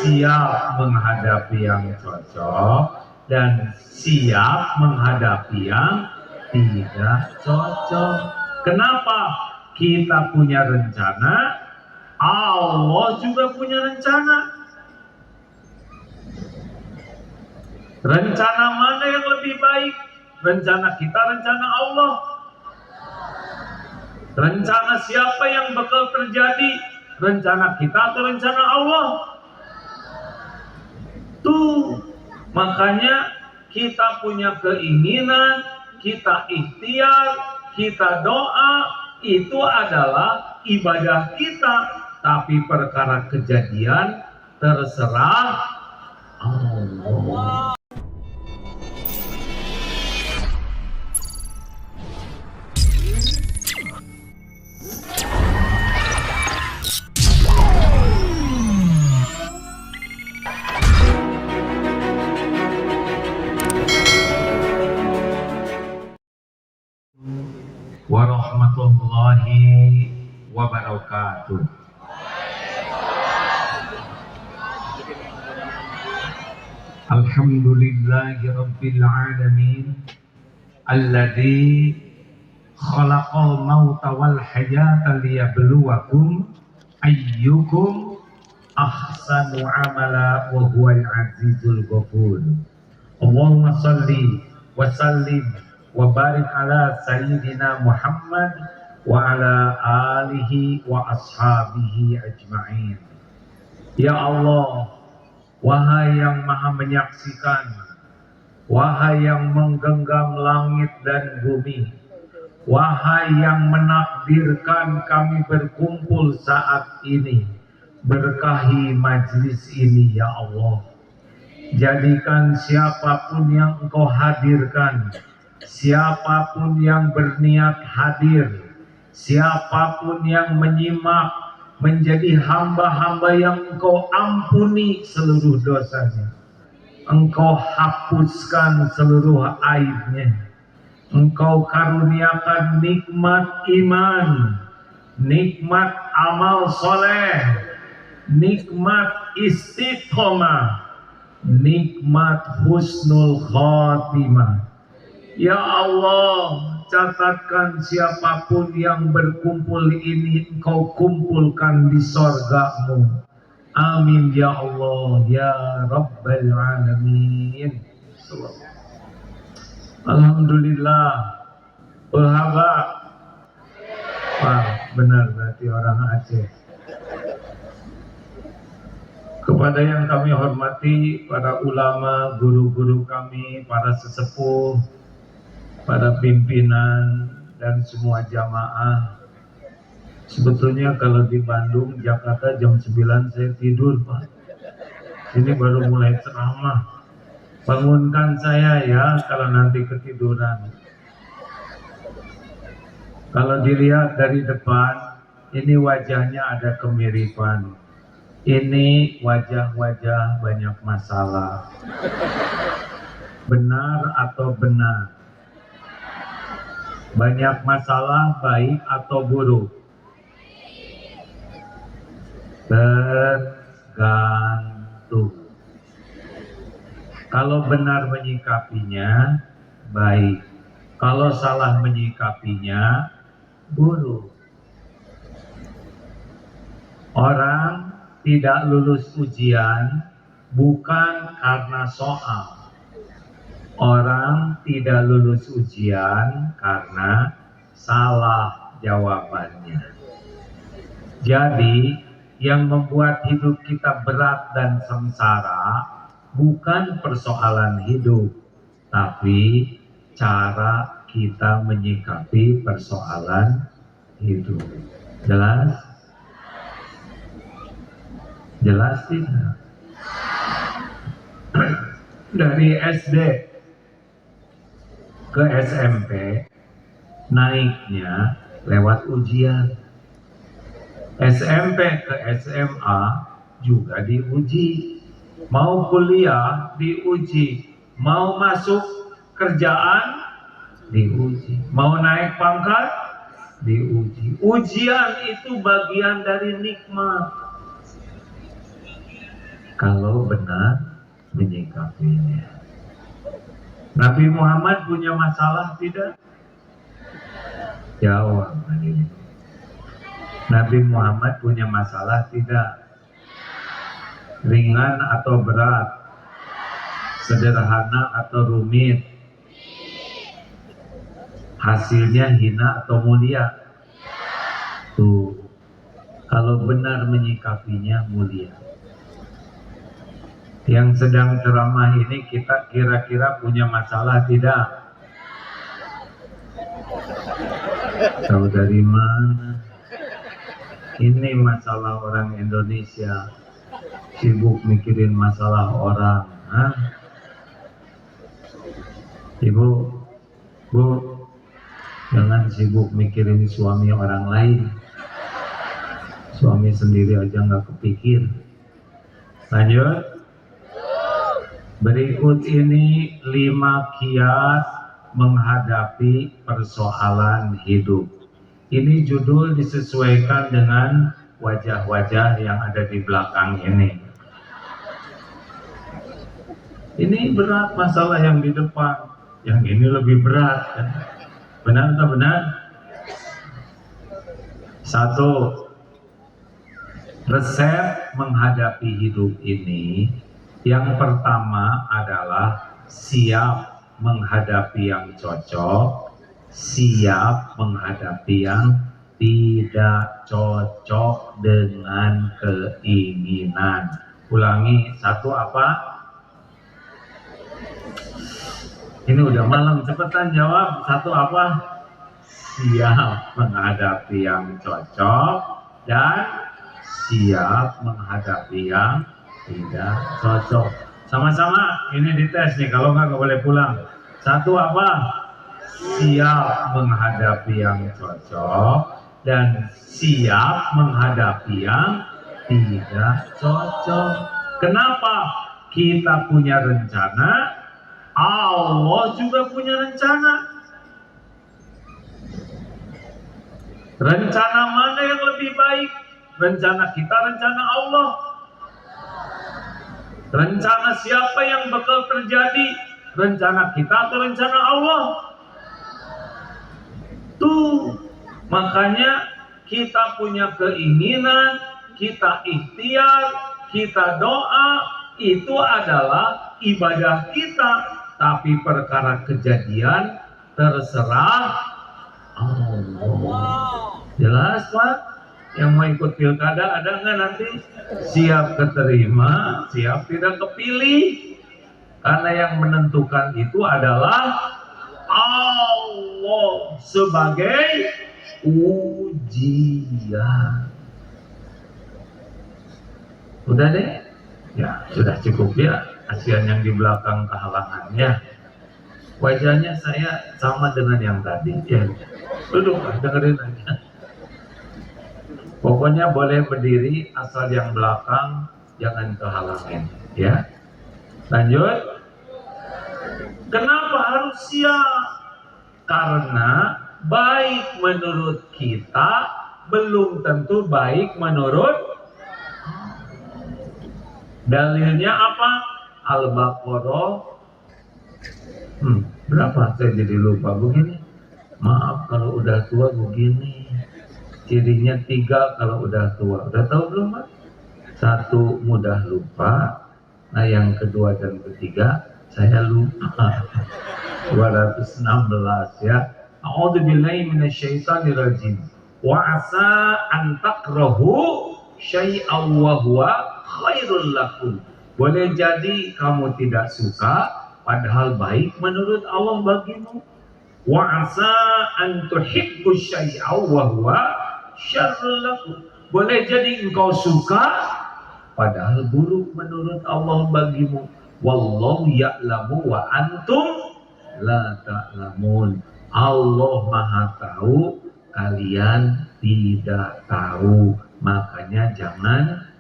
siap menghadapi yang cocok dan siap menghadapi yang tidak cocok. Kenapa? Kita punya rencana, Allah juga punya rencana. Rencana mana yang lebih baik? Rencana kita, rencana Allah. Rencana siapa yang bakal terjadi? Rencana kita atau rencana Allah? Tuh, makanya kita punya keinginan, kita ikhtiar, kita doa, itu adalah ibadah kita. Tapi perkara kejadian terserah Allah. Warahmatullahi wabarakatuh. Alhamdulillahi rabbil alamin alladzi khalaqal mauta wal hayata liyabluwakum ayyukum ahsanu amala wa huwal azizul ghafur. Allahumma shalli wa sallim wa barik ala sayyidina Muhammad wa ala alihi wa ashabihi ajma'in. Ya Allah, wahai yang maha menyaksikan, wahai yang menggenggam langit dan bumi, wahai yang menakdirkan kami berkumpul saat ini, berkahi majlis ini ya Allah. Jadikan siapapun yang Engkau hadirkan, siapapun yang berniat hadir, siapapun yang menyimak, menjadi hamba-hamba yang Engkau ampuni seluruh dosanya, Engkau hapuskan seluruh aibnya, Engkau karuniakan nikmat iman, nikmat amal soleh, nikmat istiqomah, nikmat husnul khotimah. Ya Allah, catatkan siapapun yang berkumpul ini Engkau kumpulkan di sorgamu. Amin ya Allah ya Rabbal Alamin. Alhamdulillah. Berhaba. Wah, benar berarti orang Aceh. Kepada yang kami hormati, para ulama, guru-guru kami, para sesepuh, para pimpinan, dan semua jamaah. Sebetulnya kalau di Bandung, Jakarta jam 9 saya tidur, Pak. Ini baru mulai ceramah. Bangunkan saya ya kalau nanti ketiduran. Kalau dilihat dari depan, ini wajahnya ada kemiripan. Ini wajah-wajah banyak masalah. Benar atau benar? Banyak masalah baik atau buruk? Tergantung. Kalau benar menyikapinya, baik. Kalau salah menyikapinya, buruk. Orang tidak lulus ujian bukan karena soal. Orang tidak lulus ujian karena salah jawabannya. Jadi, yang membuat hidup kita berat dan sengsara bukan persoalan hidup, tapi cara kita menyikapi persoalan hidup. Jelas? Jelas tidak? Dari SD ke SMP naiknya lewat ujian. SMP ke SMA juga diuji. Mau kuliah diuji, mau masuk kerjaan diuji, mau naik pangkat diuji. Ujian itu bagian dari nikmat. kalau benar menyikapinya. Nabi Muhammad punya masalah tidak? Jawab ini. Nabi Muhammad punya masalah tidak? Ringan atau berat? Sederhana atau rumit? Hasilnya hina atau mulia? Tuh, kalau benar menyikapinya mulia. Yang sedang ceramah ini kita kira-kira punya masalah tidak? Tahu dari mana? Ini masalah orang Indonesia, sibuk mikirin masalah orang. Hah? Ibu, Bu, jangan sibuk mikirin suami orang lain. Suami sendiri aja nggak kepikir. Lanjut. Berikut ini 5 kiat menghadapi persoalan hidup. Ini judul disesuaikan dengan wajah-wajah yang ada di belakang ini. Ini berat masalah yang di depan, yang ini lebih berat. Kan? Benar atau benar? 1. Resep menghadapi hidup ini. Yang pertama adalah siap menghadapi yang cocok, siap menghadapi yang tidak cocok dengan keinginan. Ulangi, 1 apa? Ini udah malam, cepetan jawab. 1 apa? Siap menghadapi yang cocok dan siap menghadapi yang tidak cocok. Sama-sama, ini dites nih, kalau nggak boleh pulang. 1 apa? Siap menghadapi yang cocok dan siap menghadapi yang tidak cocok. Kenapa? Kita punya rencana, Allah juga punya rencana. Rencana mana yang lebih baik? Rencana kita, rencana Allah. Rencana siapa yang bakal terjadi? Rencana kita atau rencana Allah? Tuh, makanya kita punya keinginan, kita ikhtiar, kita doa, itu adalah ibadah kita. Tapi perkara kejadian terserah Allah. Jelas Pak? Yang mau ikut pilkada ada nggak nanti? Siap keterima, siap tidak kepilih. Karena yang menentukan itu adalah Allah sebagai ujian. Udah deh? Ya, sudah cukup ya. Kasihan yang di belakang kehalangannya. Wajahnya saya sama dengan yang tadi. Ya, duduk, dengerin aja. Pokoknya boleh berdiri asal yang belakang jangan kehalangin, ya. Lanjut. Kenapa harus siap? Karena baik menurut kita belum tentu baik menurut. Dalilnya apa? Al-Baqarah. Berapa? Saya jadi lupa begini. Maaf kalau udah tua begini. Cirinya 3 kalau udah tua. Udah tahu belum Pak? 1 mudah lupa. Nah yang kedua dan ketiga saya lupa. 216 ya. A'udzubillahi minasyaitonirrajim. Wa asa an takrahu syai'an wa huwa khairul lakum. Boleh jadi kamu tidak suka padahal baik menurut Allah bagimu. Wa asa an tuhibbu syai'an wa huwa syarrul lakum. Boleh jadi engkau suka padahal buruk menurut Allah bagimu. Wallahu ya'lamu wa antum la ta'lamun. Allah Maha tahu, kalian tidak tahu. Makanya jangan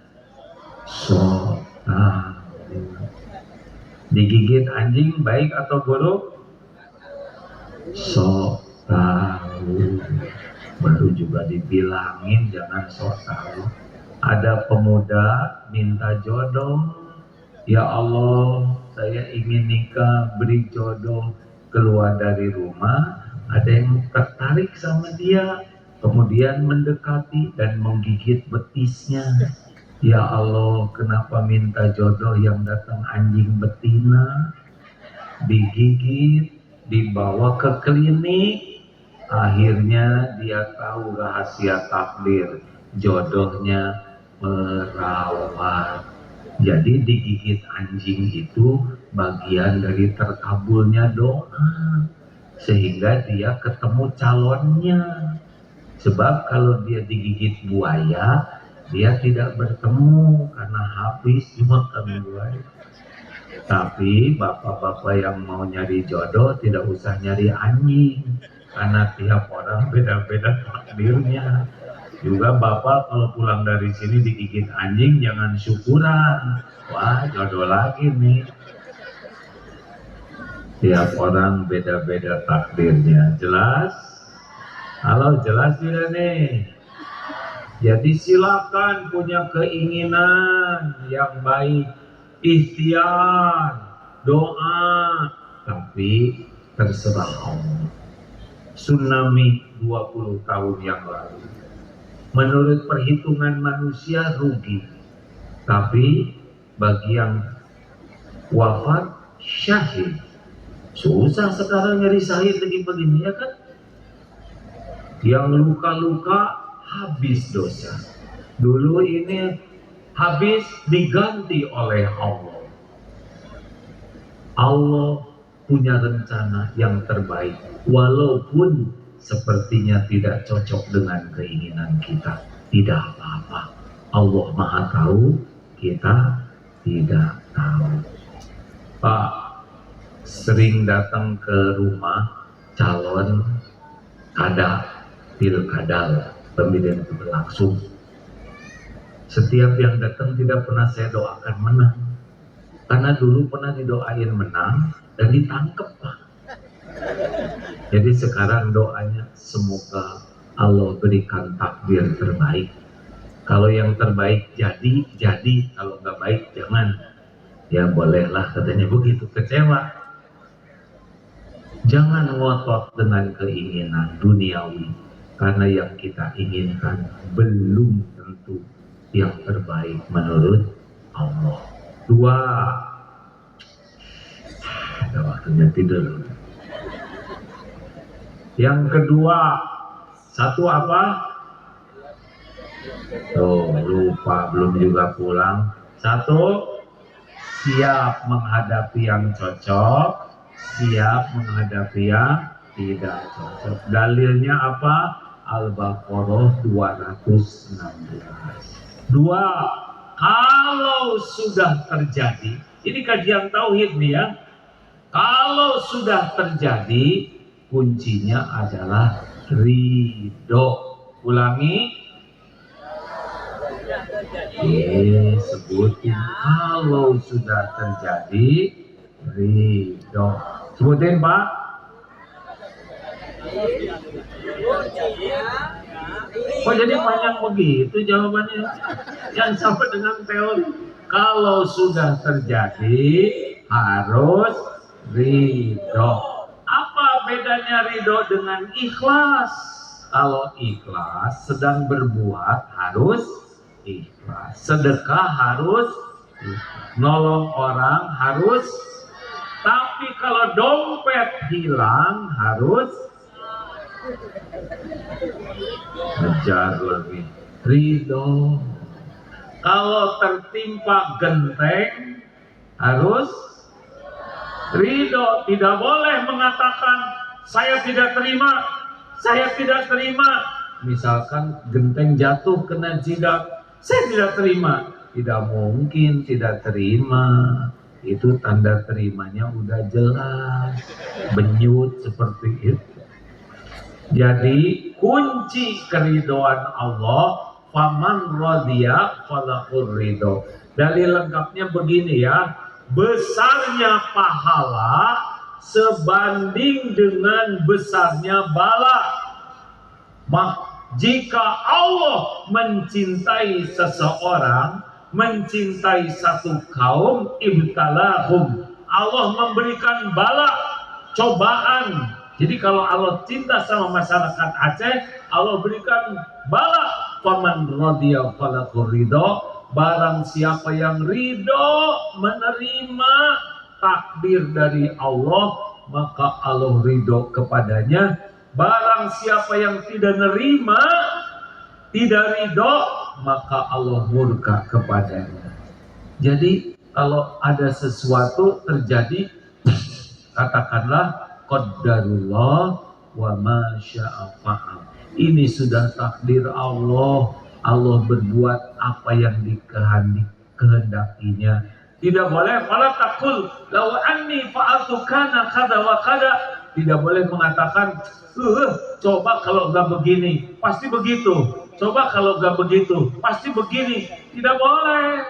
sok tahu. Digigit anjing baik atau buruk? Sok tahu. Baru juga dibilangin jangan sok tahu. Ada pemuda minta jodoh, Ya Allah, saya ingin nikah, beri jodoh, keluar dari rumah, ada yang tertarik sama dia, kemudian mendekati dan menggigit betisnya. Ya Allah, kenapa minta jodoh yang datang anjing betina, digigit, dibawa ke klinik, akhirnya dia tahu rahasia takdir, jodohnya perawat. Jadi digigit anjing itu bagian dari terkabulnya doa, sehingga dia ketemu calonnya. Sebab kalau dia digigit buaya, dia tidak bertemu karena habis dimakan buaya. Tapi bapak-bapak yang mau nyari jodoh tidak usah nyari anjing, karena tiap orang beda-beda takdirnya. Juga bapak kalau pulang dari sini digigit anjing jangan syukuran, wah jodoh lagi nih. Tiap orang beda-beda takdirnya. Jelas? Halo, jelas tidak nih? Jadi silakan punya keinginan yang baik, ikhtiar, doa, tapi terserah Allah. Tsunami 20 tahun yang lalu, menurut perhitungan manusia rugi, tapi bagi yang wafat syahid. Susah sekarang nyari syahid lagi begini ya kan? Yang luka-luka habis dosa. Dulu ini habis diganti oleh Allah. Allah punya rencana yang terbaik, walaupun sepertinya tidak cocok dengan keinginan kita. Tidak apa-apa, Allah Maha Tahu, kita tidak tahu. Pak sering datang ke rumah calon pilkada pemilihan itu berlangsung. Setiap yang datang tidak pernah saya doakan menang, karena dulu pernah didoain menang dan ditangkep Pak. Jadi sekarang doanya semoga Allah berikan takdir terbaik. Kalau yang terbaik jadi, kalau nggak baik jangan. Ya bolehlah katanya begitu, kecewa. Jangan ngotot dengan keinginan duniawi, karena yang kita inginkan belum tentu yang terbaik menurut Allah. 2, ada waktunya tidur. Yang kedua, 1 apa? Tuh lupa, belum juga pulang. 1, siap menghadapi yang cocok, siap menghadapi yang tidak cocok. Dalilnya apa? Al-Baqarah 216. 2, kalau sudah terjadi, ini kajian tauhid nih ya. Kalau sudah terjadi, kuncinya adalah ridho. Ulangi. Sebutin kalau sudah terjadi ridho. Sebutin Pak. Kok jadi panjang begitu jawabannya? Yang sama dengan teori. Kalau sudah terjadi harus ridho. Apa bedanya ridho dengan ikhlas? Kalau ikhlas sedang berbuat harus ikhlas. Sedekah harus ikhlas. Nolong orang harus. Tapi kalau dompet hilang harus ngejar lebih ridho. Kalau tertimpa genteng harus ridho. Tidak boleh mengatakan saya tidak terima, saya tidak terima. Misalkan genteng jatuh kena jidat, saya tidak terima. Tidak mungkin tidak terima. Itu tanda terimanya udah jelas, benyut seperti itu. Jadi kunci keridoan Allah, faman radiya falahur ridho. Dalil lengkapnya begini ya, besarnya pahala sebanding dengan besarnya bala. Jika Allah mencintai seseorang, mencintai satu kaum, ibtalahum, Allah memberikan bala, cobaan. Jadi kalau Allah cinta sama masyarakat Aceh, Allah berikan bala. Faman radiya falahu ridho, barang siapa yang ridho menerima takdir dari Allah, maka Allah ridho kepadanya. Barang siapa yang tidak nerima, tidak ridho, maka Allah murka kepadanya. Jadi kalau ada sesuatu terjadi, katakanlah qadarullah wa ma syaa fa'al. Ini sudah takdir Allah. Allah berbuat apa yang dikehendakinya. Tidak boleh malah takul law anni fa'altu kana kada wa kada. Tidak boleh mengatakan coba kalau enggak begini pasti begitu. Coba kalau enggak begitu pasti begini. Tidak boleh.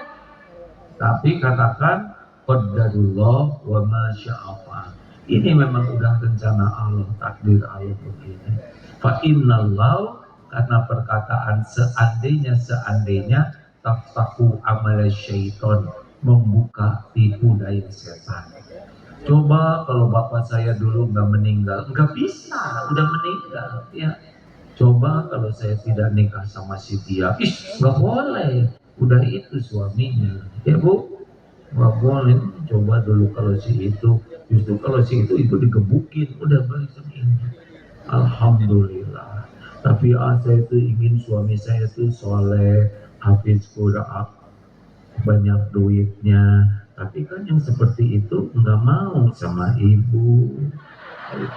Tapi katakan qadarullah wa ma syaa fa'al. Ini memang udah rencana Allah, takdir Allah begini. Fa innallahu, karena perkataan seandainya taftahu amal syaiton, membuka tipu daya setan. Coba kalau bapak saya dulu nggak meninggal, nggak bisa, udah meninggal ya. Coba kalau saya tidak nikah sama si dia, nggak boleh, udah itu suaminya, ya bu. Nggak boleh, coba dulu kalau si itu, justru kalau si itu digebukin, udah balik ini. Alhamdulillah. Tapi saya itu ingin suami saya itu soleh, hafiz Quran, banyak duitnya. Tapi kan yang seperti itu nggak mau sama ibu.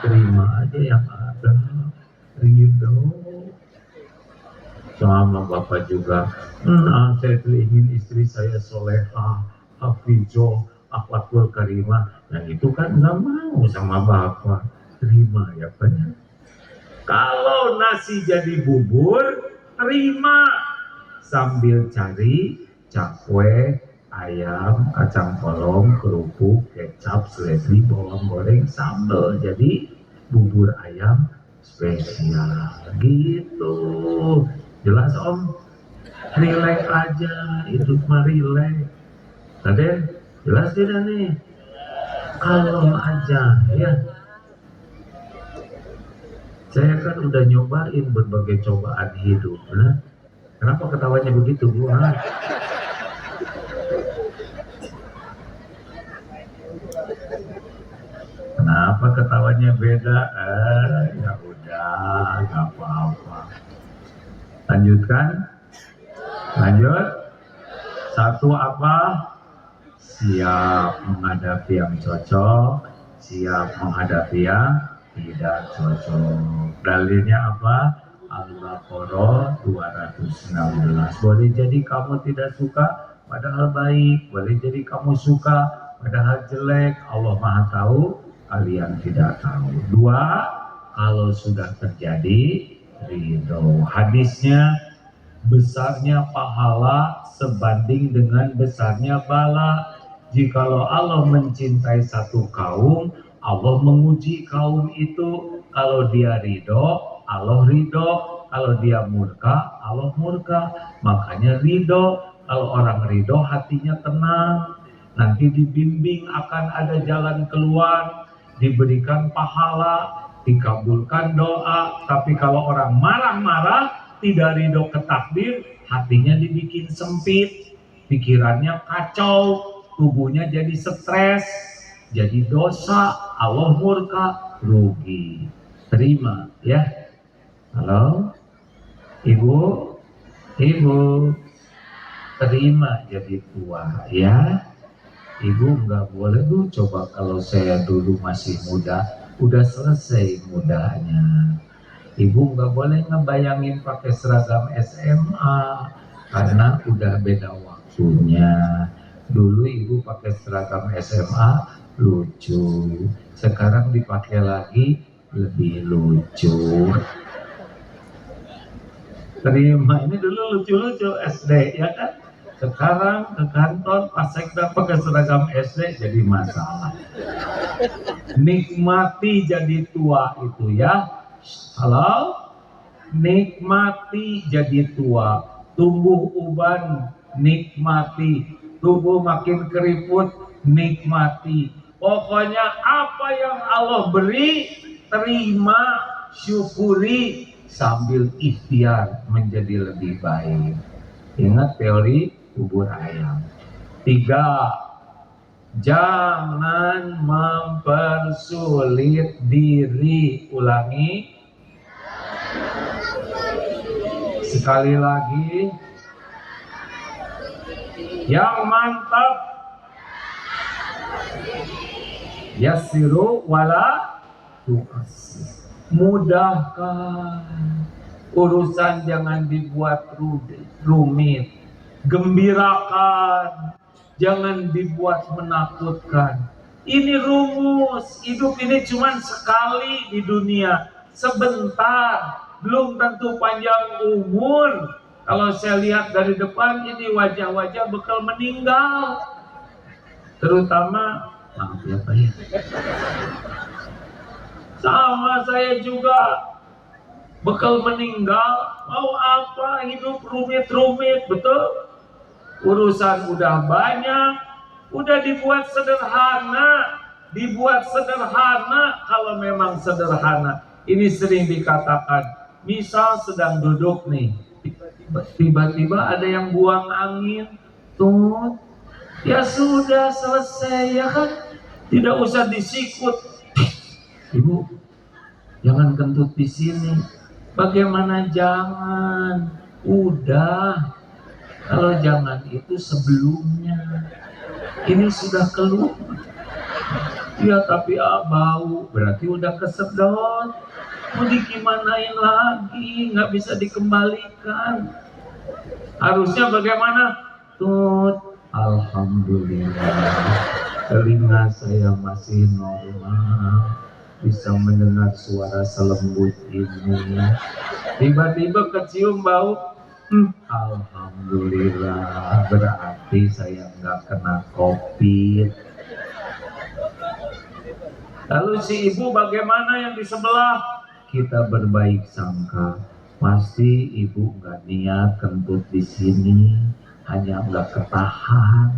Terima aja yang ada, ridho. Sama bapak juga. Saya itu ingin istri saya solehah, hafizoh, akhlakul karimah. Yang itu kan nggak mau sama bapak. Terima ya Pak. Kalau nasi jadi bubur, terima. Sambil cari cakwe, ayam, kacang polong, kerupuk, kecap, seledri, bawang goreng, sambal. Jadi bubur ayam spesial. Gitu. Jelas Om? Relax aja, hidup mah relax. Raden, jelas tidak nih? Kalem aja, ya. Saya kan udah nyobain berbagai cobaan hidup. Nah, kenapa ketawanya begitu, Bu? Kenapa ketawanya beda? Ya udah, nggak apa-apa. Lanjutkan. Lanjut. Satu apa? Siap menghadapi yang cocok, siap menghadapi yang tidak cocok. Dalilnya apa? Al-Baqarah 216. Boleh jadi kamu tidak suka padahal baik, boleh jadi kamu suka padahal jelek. Allah Maha tahu, kalian tidak tahu. Dua, kalau sudah terjadi ridho. Hadisnya, besarnya pahala sebanding dengan besarnya bala. Jikalau Allah mencintai satu kaum, Allah menguji kaum itu. Kalau dia ridho, Allah ridho. Kalau dia murka, Allah murka. Makanya ridho. Kalau orang ridho, hatinya tenang. Nanti dibimbing akan ada jalan keluar, diberikan pahala, dikabulkan doa. Tapi kalau orang marah-marah, tidak ridho ke takdir, hatinya dibikin sempit, pikirannya kacau, tubuhnya jadi stres, jadi dosa, Allah murka, rugi. Terima ya. Halo ibu, terima jadi tua ya. Ibu nggak boleh tuh, coba kalau saya dulu masih muda, udah selesai mudanya. Ibu nggak boleh ngebayangin pakai seragam SMA karena udah beda waktunya. Dulu ibu pakai seragam SMA lucu, sekarang dipakai lagi lebih lucu. Terima, ini dulu lucu-lucu SD ya kan? Sekarang ke kantor pas sekda pakai seragam SD jadi masalah. Nikmati jadi tua itu ya. Halo? Nikmati jadi tua. Tumbuh uban nikmati. Tubuh makin keriput, nikmati. Pokoknya apa yang Allah beri, terima, syukuri, sambil ikhtiar menjadi lebih baik. Ingat teori bubur ayam. 3, jangan mempersulit diri. Ulangi sekali lagi, yang mantap. Yassiru wala tu'assir. Mudahkan. Urusan jangan dibuat rumit. Gembirakan, jangan dibuat menakutkan. Ini rumus. Hidup ini cuma sekali di dunia, sebentar, belum tentu panjang umur. Kalau saya lihat dari depan ini wajah-wajah bekal meninggal, terutama maaf ya Pak ya, sama saya juga bekal meninggal. Mau apa, hidup rumit-rumit, betul? Urusan udah banyak, udah dibuat sederhana. Kalau memang sederhana. Ini sering dikatakan, misal sedang duduk nih, tiba-tiba ada yang buang angin, tuh, ya sudah selesai ya kan, tidak usah disikut. Ibu, jangan kentut di sini. Bagaimana jangan? Udah. Kalau jangan itu sebelumnya. Ini sudah keluar. Ya tapi bau, berarti udah kesedot. Mau digimanain lagi? Nggak bisa dikembalikan. Harusnya bagaimana? Tut, alhamdulillah, telinga saya masih normal, bisa mendengar suara selembut ini. Tiba-tiba kecium bau, alhamdulillah, berarti saya nggak kena COVID. Lalu si ibu bagaimana yang di sebelah? Kita berbaik sangka, pasti ibu nggak niat kentut di sini, hanya nggak ketahan.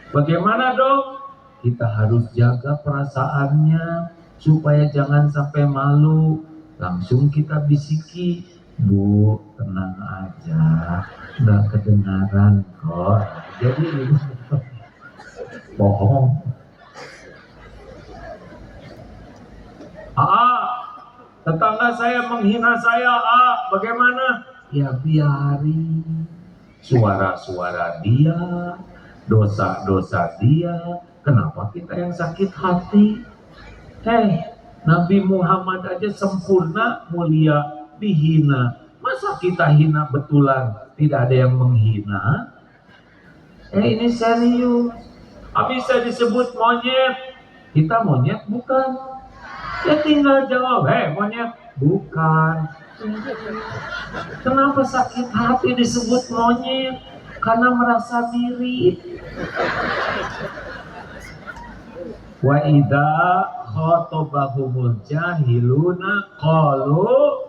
Bagaimana dong? Kita harus jaga perasaannya supaya jangan sampai malu. Langsung kita bisiki, Bu, tenang aja, nggak kedengaran kok. Jadi ibu bohong. Tetangga saya menghina saya, bagaimana? Ya biarin, suara-suara dia, dosa-dosa dia, kenapa kita yang sakit hati? Nabi Muhammad aja sempurna, mulia, dihina. Masa kita hina betulan, tidak ada yang menghina? Ini serius. Bisa disebut monyet, kita monyet bukan? Ya tinggal jawab, monyet bukan. Kenapa sakit hati disebut monyet? Karena merasa diri. Wa idza khatabahumul jahiluna qalu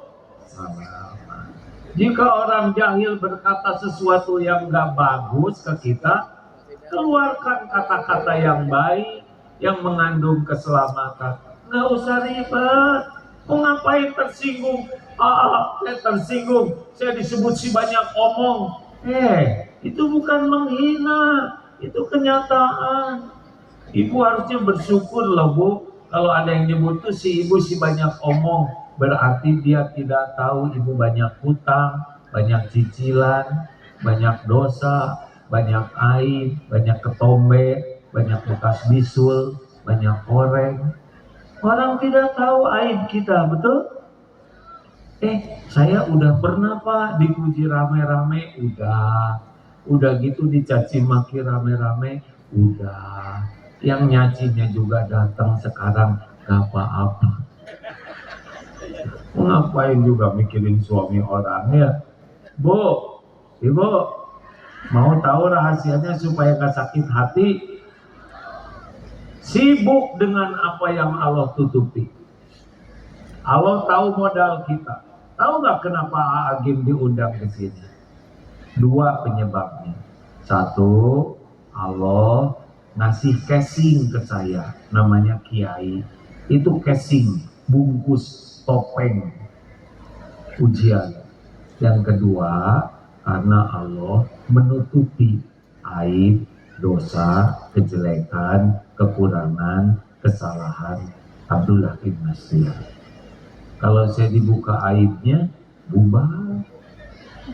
salama. Jika orang jahil berkata sesuatu yang gak bagus ke kita, keluarkan kata-kata yang baik, yang mengandung keselamatan. Nggak usah ribet. Mau ngapain tersinggung? Saya tersinggung, saya disebut si banyak omong. Itu bukan menghina, itu kenyataan. Ibu harusnya bersyukur loh Bu, kalau ada yang nyebut tuh si ibu si banyak omong, berarti dia tidak tahu ibu banyak hutang, banyak cicilan, banyak dosa, banyak aib, banyak ketombe, banyak bekas bisul, banyak koreng. Orang tidak tahu aib kita, betul? Saya udah pernah Pak dipuji rame-rame, udah gitu dicaci maki rame-rame, udah. Yang nyacinya juga datang sekarang, gak apa-apa. Ngapain juga mikirin suami orang ya? Bu, Ibu, mau tahu rahasianya supaya gak sakit hati? Sibuk dengan apa yang Allah tutupi. Allah tahu modal kita. Tahu nggak kenapa Agim diundang ke sini? 2 penyebabnya. Satu, Allah ngasih casing ke saya, namanya kiai. Itu casing, bungkus topeng ujian. Yang kedua, karena Allah menutupi aib, dosa, kejelekan, kekurangan, kesalahan Abdullah bin Mas'ud. Kalau saya dibuka aibnya, bubar.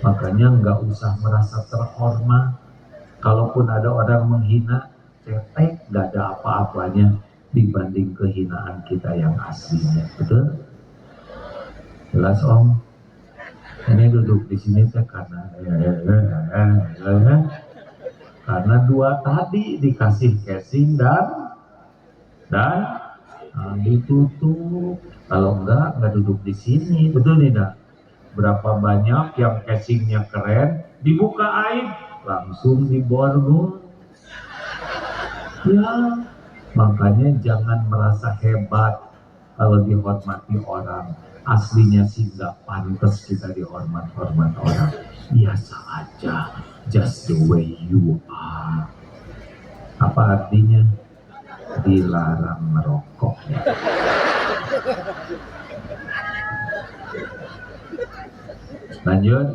Makanya nggak usah merasa terhormat. Kalaupun ada orang menghina, cetek, nggak ada apa-apanya dibanding kehinaan kita yang aslinya. Betul? Jelas Om? Ini duduk di sini teh karena dua tadi dikasih casing dan ditutup. Kalau enggak duduk di sini. Betul tidak? Berapa banyak yang casingnya keren, dibuka aib langsung diborgol. Ya, makanya jangan merasa hebat kalau dihormati orang. Aslinya sih nggak pantas kita dihormat-hormat orang. Biasa aja, just the way you are. Apa artinya? Dilarang merokok. Lanjut.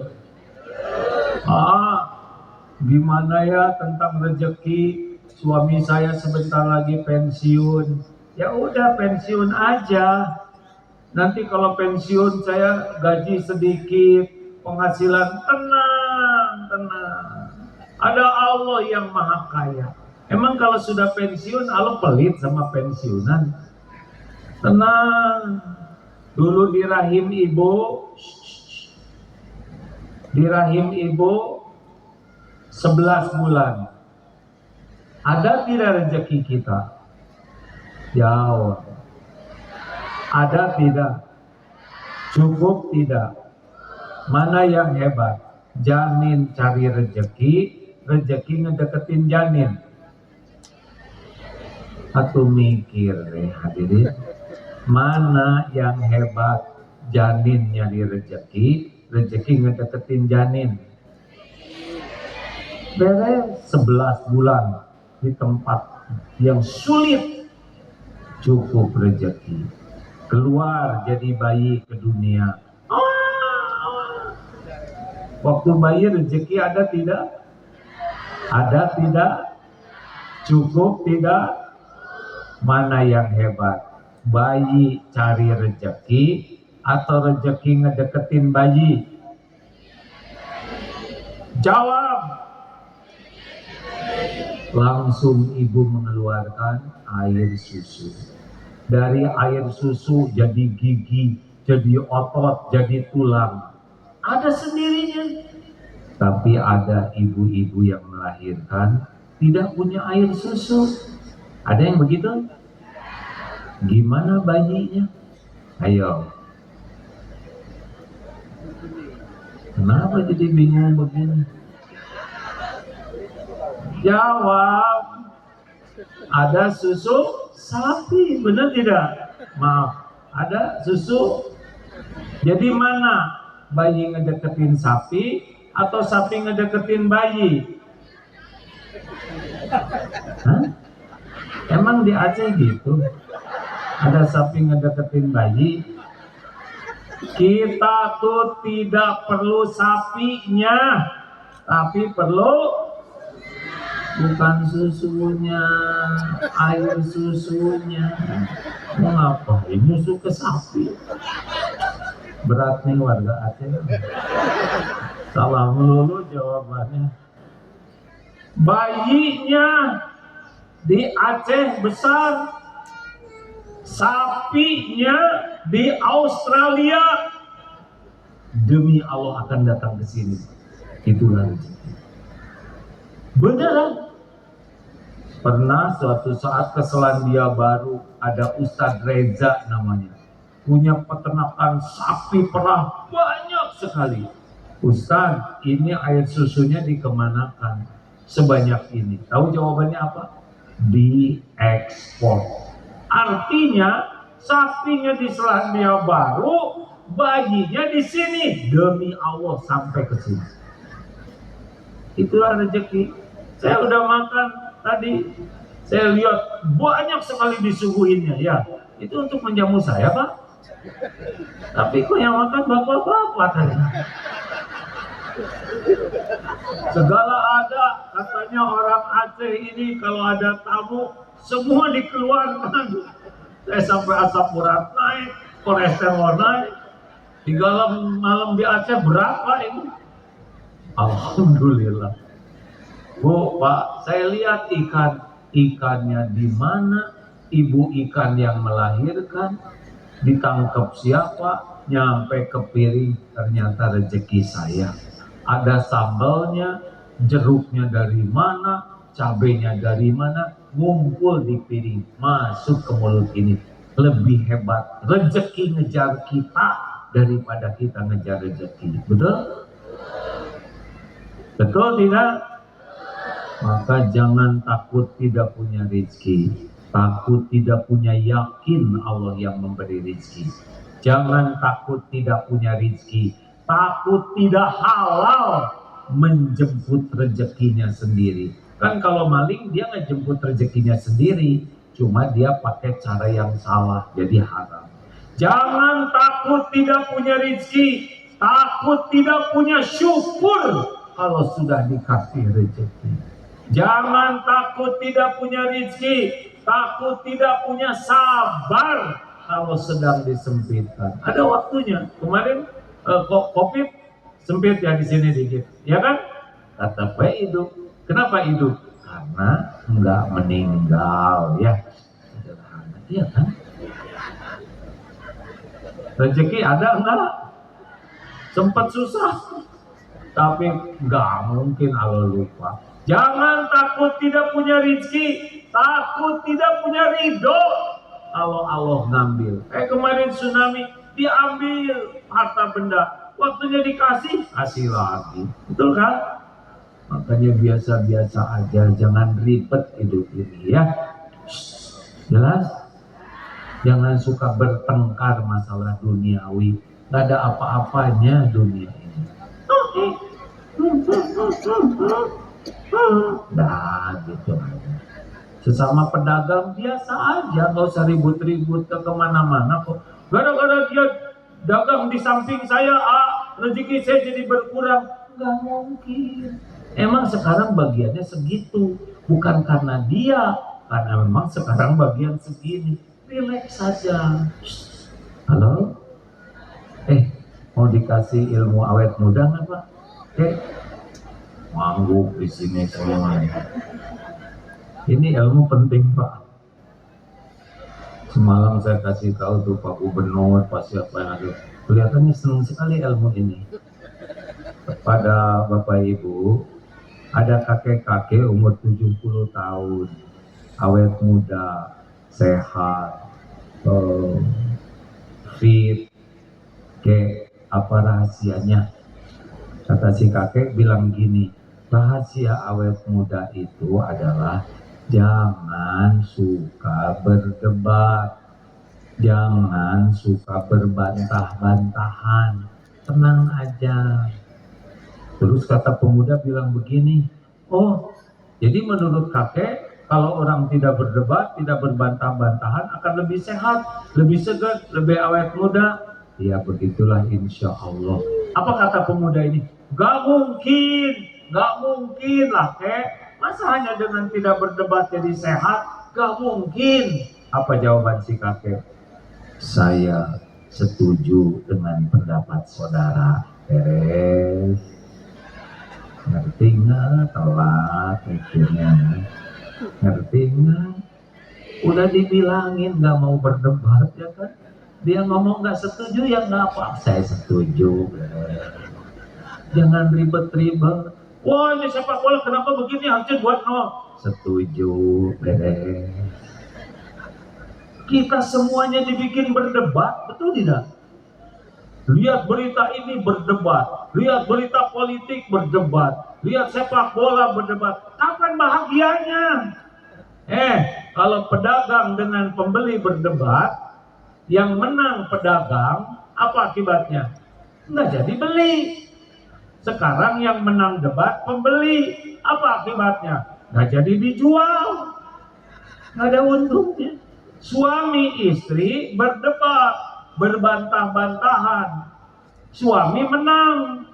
Gimana ya tentang rezeki? Suami saya sebentar lagi pensiun. Ya udah pensiun aja. Nanti kalau pensiun saya gaji sedikit, penghasilan tenang. Ada Allah yang maha kaya. Emang kalau sudah pensiun Allah pelit sama pensiunan? Tenang. Dulu di rahim ibu 11 bulan. Ada tidak rezeki kita? Jawab. Ada tidak? Cukup tidak? Mana yang hebat? Janin cari rezeki ngedeketin janin. Atau mikir deh hadirin. Mana yang hebat? Janin nyari rezeki ngedeketin janin. Beres 11 bulan di tempat yang sulit, cukup rezeki. Keluar jadi bayi ke dunia. Waktu bayi rezeki ada tidak? Ada tidak? Cukup tidak? Mana yang hebat? Bayi cari rezeki atau rezeki ngedeketin bayi? Jawab. Langsung ibu mengeluarkan air susu. Dari air susu jadi gigi, jadi otot, jadi tulang. Ada sendirinya. Tapi ada ibu-ibu yang melahirkan tidak punya air susu. Ada yang begitu? Gimana bayinya? Ayo. Kenapa jadi bingung begini? Jawab. Ada susu sapi, benar tidak? Maaf, ada susu. Jadi mana? Bayi ngedeketin sapi atau sapi ngedeketin bayi? Hah? Emang di Aceh gitu? Ada sapi ngedeketin bayi? Kita tuh tidak perlu sapinya, tapi perlu bukan susunya, air susunya. Mau ngapain nyusu ke sapi? Berat nih warga Aceh. Salah melulu jawabannya. Bayinya di Aceh besar, sapinya di Australia. Demi Allah akan datang ke sini. Itulah rezeki. Beneran. Pernah suatu saat ke Selandia Baru ada Ustadz Reza namanya, punya peternakan sapi perah banyak sekali. Ustadz, ini air susunya dikemanakan sebanyak ini? Tahu jawabannya apa? Diekspor. Artinya sapinya di Selandia Baru, bayinya di sini. Demi Allah sampai ke sini. Itulah rezeki. Saya udah makan tadi, saya lihat banyak sekali disuguhinnya ya. Itu untuk menjamu saya, Pak. Tapi kok yang makan bapak-bapak tadi. Segala ada, katanya orang Aceh ini kalau ada tamu semua dikeluarkan. Saya sampai asam urat naik, kolesterol naik. Di malam di Aceh berapa ini? Alhamdulillah. Bu, Pak, saya lihat ikannya di mana, ibu ikan yang melahirkan, ditangkap siapa, nyampe ke piring, ternyata rezeki saya. Ada sambalnya, jeruknya dari mana, cabenya dari mana, ngumpul di piring, masuk ke mulut ini. Lebih hebat rezeki ngejar kita daripada kita ngejar rezeki. Betul? Betul tidak? Maka jangan takut tidak punya rezeki, takut tidak punya yakin Allah yang memberi rezeki. Jangan takut tidak punya rezeki, takut tidak halal menjemput rezekinya sendiri. Kan kalau maling dia ngejemput rezekinya sendiri, cuma dia pakai cara yang salah, jadi haram. Jangan takut tidak punya rezeki, takut tidak punya syukur kalau sudah dikasih rezeki. Jangan takut tidak punya rezeki, takut tidak punya sabar kalau sedang disempitkan. Ada waktunya. Kemarin COVID sempit ya di sini dikit, ya kan? Tetap hidup. Kenapa hidup? Karena enggak meninggal, ya. Sederhana, iya kan? Rezeki ada enggak? Sempat susah, tapi enggak mungkin Allah lupa. Jangan takut tidak punya rezeki, takut tidak punya ridho kalau Allah ngambil. Kemarin tsunami diambil harta benda, waktunya dikasih, kasih lagi. Betul kan? Makanya biasa-biasa aja, jangan ribet hidup ini ya. Jelas? Jangan suka bertengkar masalah duniawi. Gak ada apa-apanya dunia ini. Nah gitu aja. Sesama pedagang biasa aja, gak usah ribut-ribut ke kemana-mana kok. Gara-gara dia dagang di samping saya, rezeki saya jadi berkurang. Gak mungkin. Emang sekarang bagiannya segitu, bukan karena dia, karena memang sekarang bagian segini. Relax saja. Halo? Mau dikasih ilmu awet muda nggak Pak? Mangguk di sini semuanya. Ini ilmu penting Pak. Semalam saya kasih tahu tuh Pak Gubernur, Pak siapa yang ada. Kelihatannya senang sekali ilmu ini. Pada Bapak Ibu, ada kakek-kakek umur 70 tahun, awet muda, sehat, fit, apa rahasianya? Kata si kakek bilang gini, rahasia awet muda itu adalah jangan suka berdebat, jangan suka berbantah-bantahan, tenang aja. Terus kata pemuda bilang begini, oh jadi menurut kakek kalau orang tidak berdebat, tidak berbantah-bantahan akan lebih sehat, lebih segar, lebih awet muda. Ya begitulah insya Allah. Apa kata pemuda ini? Gak mungkin lah kek. Masa hanya dengan tidak berdebat jadi sehat? Gak mungkin. Apa jawaban si kakek? Saya setuju dengan pendapat saudara. Beres. Ngerti nggak? Telat mikirnya. Ngerti nggak? Udah dibilangin nggak mau berdebat ya kan? Dia ngomong nggak setuju ya nggak apa, saya setuju. Jangan ribet-ribet. Wah ini sepak bola kenapa begini, harusnya buat no. Setuju, beres. Kita semuanya dibikin berdebat, betul tidak? Lihat berita ini berdebat, lihat berita politik berdebat, lihat sepak bola berdebat. Kapan bahagianya? Kalau pedagang dengan pembeli berdebat, yang menang pedagang, apa akibatnya? Nggak jadi beli. Sekarang yang menang debat pembeli, apa akibatnya? nggak jadi dijual, nggak ada untungnya. Suami istri berdebat, berbantah-bantahan. Suami menang,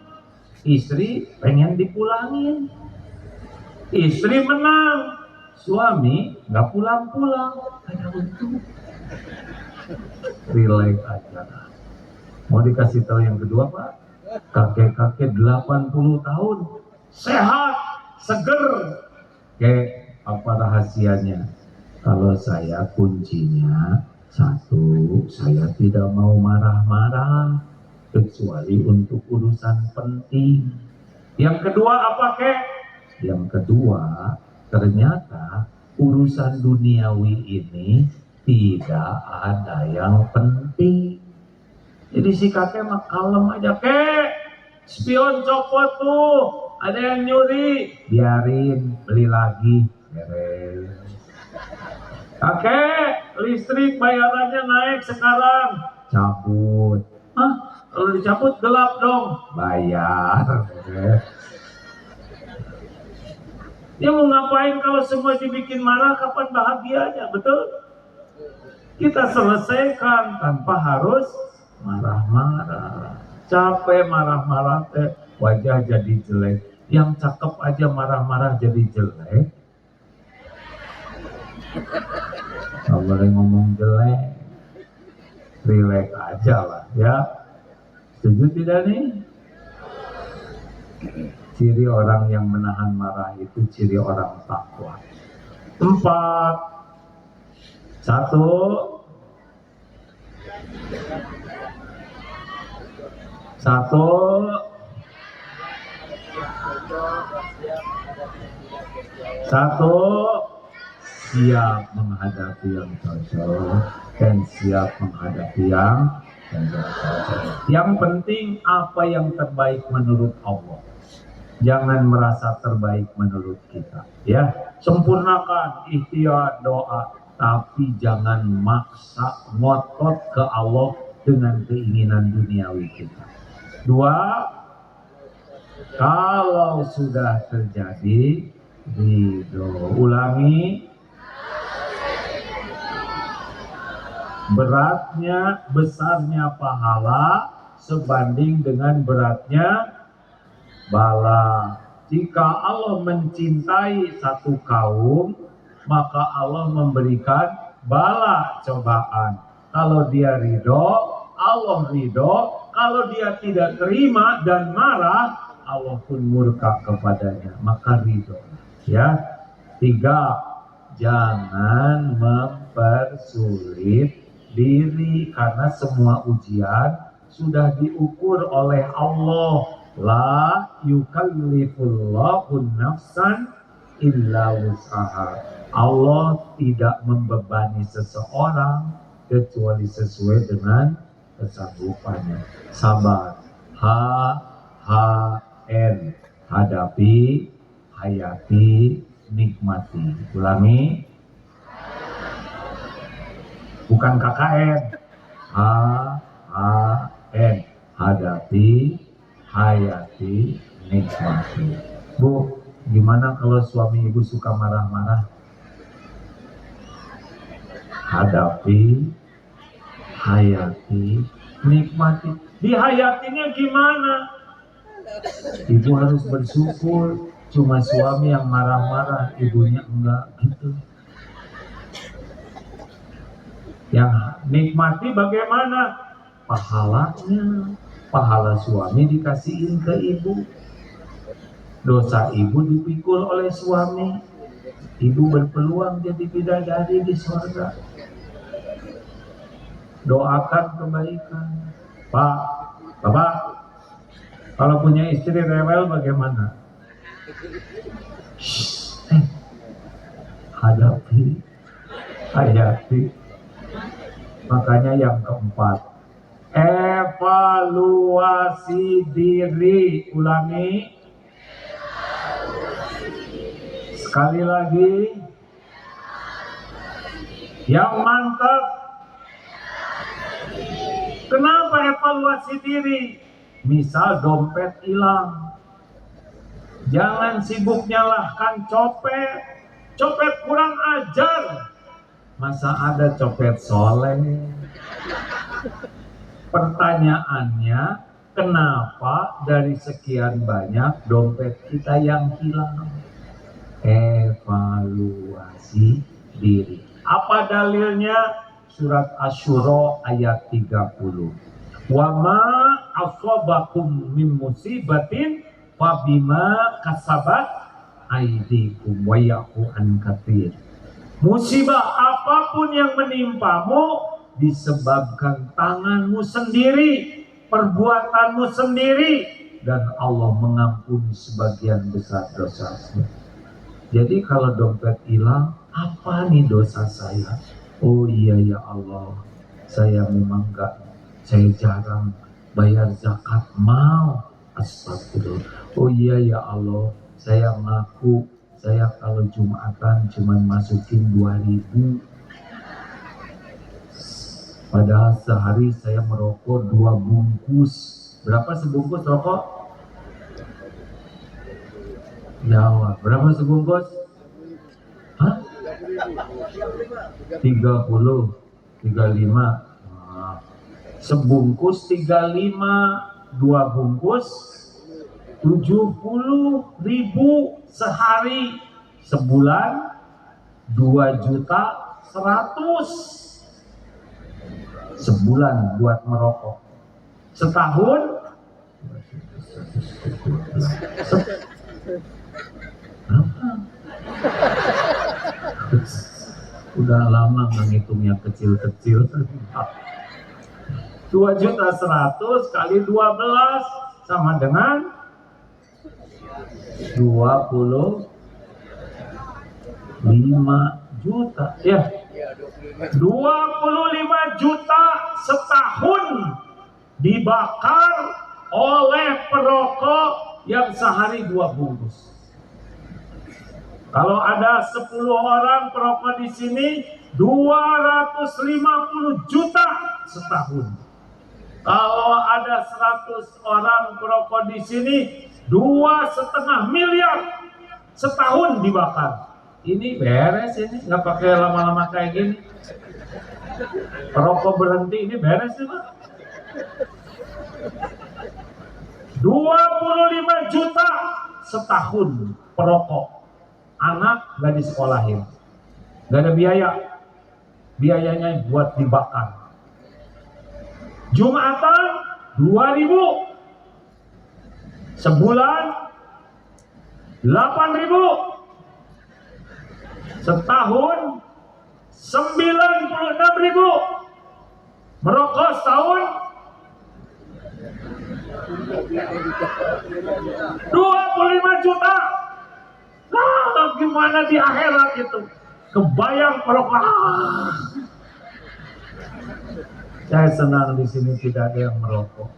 istri pengen dipulangin. Istri menang, suami nggak pulang-pulang, ada untung. Relax aja. Mau dikasih tahu yang kedua, Pak? Kakek-kakek 80 tahun, sehat, seger. Apa rahasianya? Kalau saya kuncinya satu, saya tidak mau marah-marah kecuali untuk urusan penting. Yang kedua apa, Kek? Yang kedua, ternyata urusan duniawi ini tidak ada yang penting. Jadi si kakek mah kalem aja, Kek. Spion copot tuh, ada yang nyuri, biarin, beli lagi, beres. Kakek, listrik bayarannya naik sekarang, cabut. Hah? Kalau dicabut gelap dong, bayar. Beres. Dia mau ngapain kalau semua dibikin marah, kapan bahagianya, betul? Kita selesaikan tanpa harus marah-marah. Capek marah-marah teh, wajah jadi jelek. Yang cakep aja marah-marah jadi jelek. Nggak boleh ngomong jelek. Relax aja lah ya. Setuju tidak nih? Ciri orang yang menahan marah itu ciri orang takwa. 4. 1. Siap menghadapi yang cocok dan siap menghadapi yang tidak cocok. Yang penting apa yang terbaik menurut Allah. Jangan merasa terbaik menurut kita, ya. Sempurnakan ikhtiar doa, tapi jangan maksa ngotot ke Allah dengan keinginan duniawi kita. 2. Kalau sudah terjadi ridho. Ulangi. Beratnya, besarnya pahala sebanding dengan beratnya bala. Jika Allah mencintai satu kaum, maka Allah memberikan bala cobaan. Kalau dia ridho, Allah ridho. Kalau dia tidak terima dan marah, Allah pun murka kepadanya. Maka ridho. Ya. 3. Jangan mempersulit diri, karena semua ujian sudah diukur oleh Allah. La yukallifullahu nafsan illa wus'aha. Allah tidak membebani seseorang kecuali sesuai dengan kesanggupannya. Sabar. H-H-N. Hadapi, hayati, nikmati. Ulangi. Bukan KKN. H-H-N. Hadapi, hayati, nikmati. Bu, gimana kalau suami ibu suka marah-marah? Hadapi, hayati, nikmati. Dihayatinya gimana? Ibu harus bersyukur. Cuma suami yang marah-marah, ibunya enggak, gitu. Yang nikmati bagaimana? Pahalanya. Pahala suami dikasihin ke ibu. Dosa ibu dipikul oleh suami. Ibu berpeluang jadi bidadari di surga. Doakan kebaikan. Pak, Bapak, kalau punya istri rewel bagaimana? Hadapi, hayati. Makanya yang keempat, evaluasi diri. Ulangi. Sekali lagi. Yang mantap. Kenapa evaluasi diri? Misal dompet hilang. Jangan sibuk nyalahkan copet. Copet kurang ajar. Masa ada copet soleh? Pertanyaannya, kenapa dari sekian banyak dompet kita yang hilang? Evaluasi diri. Apa dalilnya? Surat Asy-Syura ayat 30. Wa ma asabakum min musibatin fa bima kasabat aydikum wa ya'fu an katsir. Musibah apapun yang menimpamu disebabkan tanganmu sendiri, perbuatanmu sendiri, dan Allah mengampuni sebagian besar dosamu. Jadi kalau dompet hilang, apa nih dosa saya? Oh iya ya Allah, saya memang saya jarang bayar zakat mal. Astagfirullah. Oh iya ya Allah, saya ngaku saya kalau Jumatan cuma masukin 2.000. Padahal sehari saya merokok 2 bungkus. Berapa sebungkus rokok? Jawab. Berapa sebungkus? Hah? 30, 35. Sebungkus 35, 2 bungkus 70.000 sehari, sebulan 2.100.000 sebulan buat merokok. Setahun udah lama menghitungnya kecil-kecil. 2.100.000 kali 12 sama dengan 25 juta. Ya, 25 juta setahun dibakar oleh perokok yang sehari 2 bungkus. Kalau ada 10 orang perokok di sini, 250 juta setahun. Kalau ada 100 orang perokok di sini, 2,5 miliar setahun dibakar. Ini beres ini, nggak pakai lama-lama kayak gini. Perokok berhenti, ini beres sih Pak. 25 juta setahun perokok. Anak gak disekolahin, gak ada biaya, biayanya buat dibakar. Jumatan 2.000, sebulan 8.000, setahun 96.000, merokok setahun 25 juta. Nah, gimana di akhirat itu? Kebayang perokok. Saya senang di sini tidak ada yang merokok.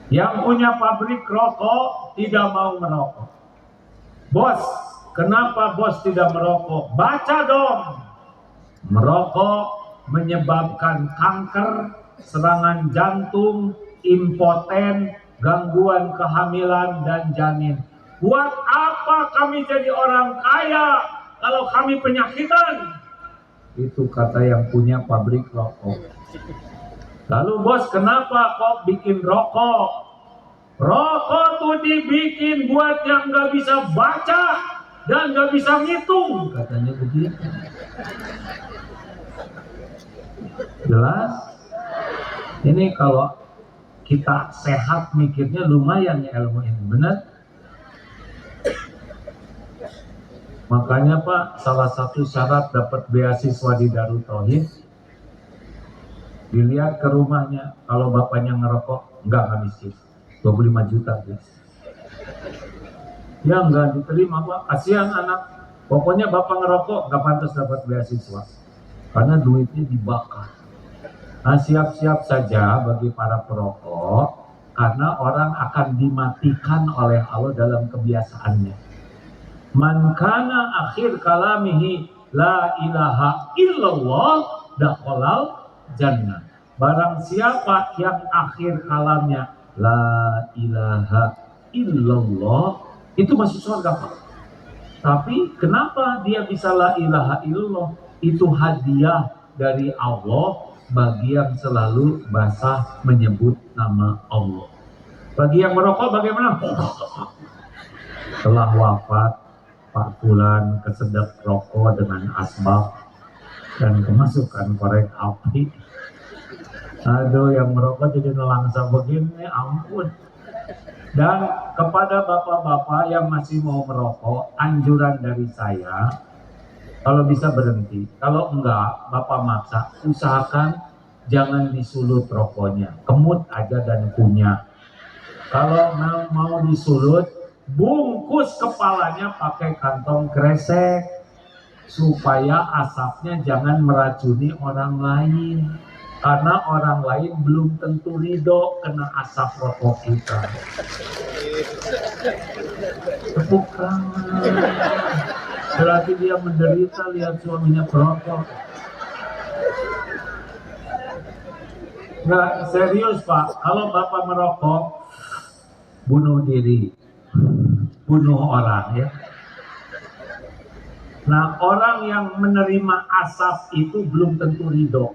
Yang punya pabrik rokok tidak mau merokok. Bos, kenapa bos tidak merokok? Baca dong. Merokok menyebabkan kanker, serangan jantung, impoten, gangguan kehamilan dan janin. Buat apa kami jadi orang kaya kalau kami penyakitan? Itu kata yang punya pabrik rokok. Lalu bos, kenapa kok bikin rokok? Rokok tuh dibikin buat yang gak bisa baca dan gak bisa ngitung, katanya begitu. Jelas? Ini kalau kita sehat mikirnya lumayan ya ilmu ini, benar? Makanya Pak, salah satu syarat dapat beasiswa di Darut Tauhid, dilihat ke rumahnya, kalau bapaknya ngerokok, enggak miskin, 25 juta guys. Ya enggak diterima Pak, kasihan anak. Pokoknya bapak ngerokok, enggak pantas dapat beasiswa, karena duitnya dibakar. Nah, siap-siap saja bagi para perokok, karena orang akan dimatikan oleh Allah dalam kebiasaannya. Man kana akhir kalamihi la ilaha illallah dakhalal jannah. Barang siapa yang akhir kalamnya la ilaha illallah, itu masuk surga Pak. Tapi kenapa dia bisa la ilaha illallah? Itu hadiah dari Allah bagi yang selalu basah menyebut nama Allah. Bagi yang merokok bagaimana? Setelah wafat Pak Fulan kesedek rokok dengan asbab dan kemasukan korek api. Aduh, yang merokok jadi nelangsa begini, ampun. Dan kepada bapak-bapak yang masih mau merokok, anjuran dari saya, kalau bisa berhenti. Kalau enggak, bapak maksa, usahakan jangan disulut rokoknya, kemut aja dan kunyah. Kalau mau disulut, bungkus kepalanya pakai kantong kresek supaya asapnya jangan meracuni orang lain, karena orang lain belum tentu ridho kena asap rokok kita. Tepuk tangan, berarti dia menderita lihat suaminya perokok. Nggak serius Pak, kalau bapak merokok bunuh diri, bunuh orang ya. Nah, orang yang menerima asap itu belum tentu ridho.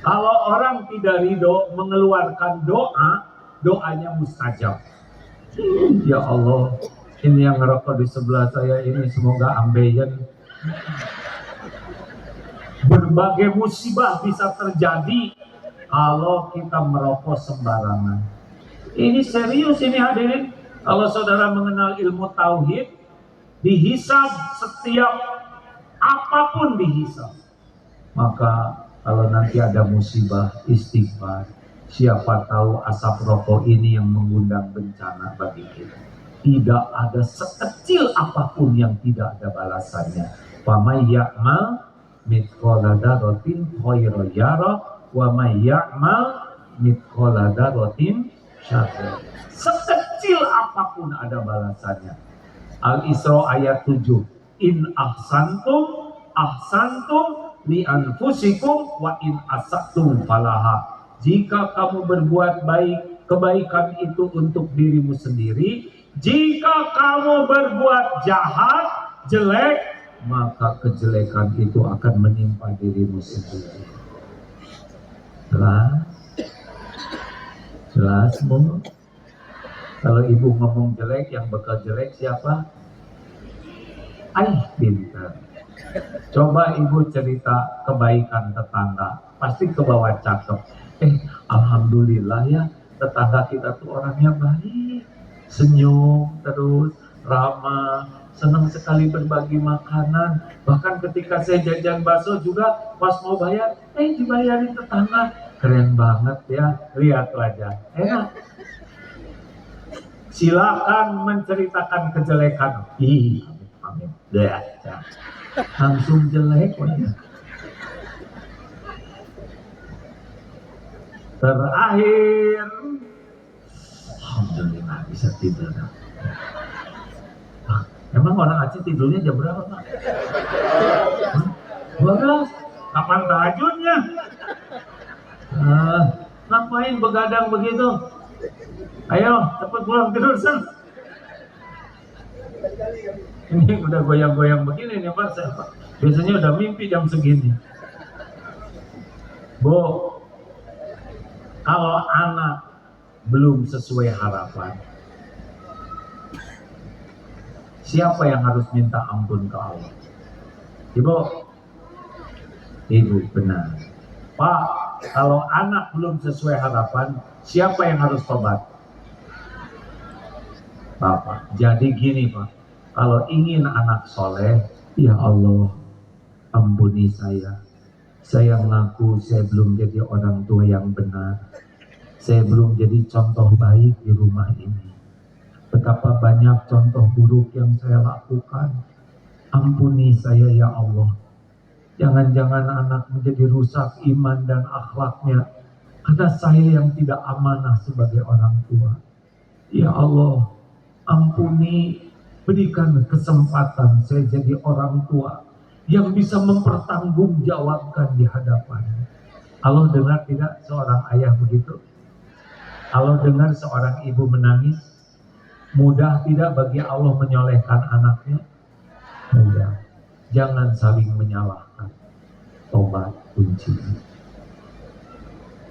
Kalau orang tidak ridho mengeluarkan doa, doanya mustajab. Ya Allah, ini yang ngerokok di sebelah saya ini semoga ambeien. Berbagai musibah bisa terjadi kalau kita merokok sembarangan. Ini serius ini hadirin. Kalau saudara mengenal ilmu tauhid, dihisab setiap apapun dihisab. Maka kalau nanti ada musibah, istighfar. Siapa tahu asap rokok ini yang mengundang bencana bagi kita. Tidak ada sekecil apapun yang tidak ada balasannya. Wa may ya'mal mithqala dzarratin khairan yarah wa may ya'mal mithqala dzarratin syarran. Sekecil apapun ada balasannya. Al-Isra ayat 7. In ahsantum ahsantum li anfusikum wa in asatum falaha. Jika kamu berbuat baik, kebaikan itu untuk dirimu sendiri. Jika kamu berbuat jahat, jelek, maka kejelekan itu akan menimpa dirimu sendiri. Jelas? Jelas, Bu? Kalau ibu ngomong jelek, yang bakal jelek siapa? Pintar. Coba ibu cerita kebaikan tetangga, pasti ke bawah cakep. Alhamdulillah ya, tetangga kita tuh orangnya baik, senyum terus, ramah, senang sekali berbagi makanan. Bahkan ketika saya jajan bakso juga, pas mau bayar, dibayarin tetangga. Keren banget ya, lihat wajah, enak. Silakan menceritakan kejelekan. Amin. Ya. Langsung jelek wajah. Terakhir, alhamdulillah bisa tidur. Emang orang Aceh tidurnya jam berapa Pak? 12. Kapan tahajudnya? Ngapain begadang begitu? Ayo, cepat pulang tidur sen. Ini udah goyang-goyang begini nih Pak. Biasanya udah mimpi jam segini. Bu, kalau anak belum sesuai harapan, siapa yang harus minta ampun ke Allah? Ibu benar. Pak, kalau anak belum sesuai harapan, siapa yang harus tobat? Bapak. Jadi gini Pak, kalau ingin anak soleh, ya Allah, ampuni saya. Saya mengaku saya belum jadi orang tua yang benar. Saya belum jadi contoh baik di rumah ini. Betapa banyak contoh buruk yang saya lakukan. Ampuni saya ya Allah. Jangan-jangan anak menjadi rusak iman dan akhlaknya karena saya yang tidak amanah sebagai orang tua. Ya Allah, ampuni, berikan kesempatan saya jadi orang tua yang bisa mempertanggungjawabkan di hadapan. Allah dengar tidak seorang ayah begitu? Kalau dengar seorang ibu menangis, mudah tidak bagi Allah menyolehkan anaknya? Mudah. Jangan saling menyalahkan. Tobat kuncinya.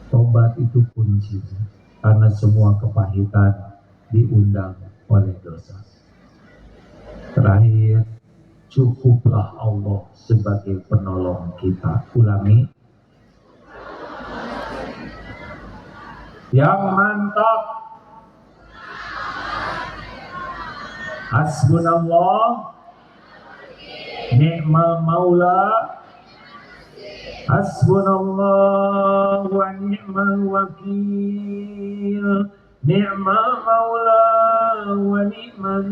Tobat itu kuncinya. Karena semua kepahitan diundang oleh dosa. Terakhir, cukuplah Allah sebagai penolong kita. Ulangi. Yang mantap. Hasbunallah ni'mal maula. Hasbunallah wa ni'mal wakil. Ni'mal maula wa ni'man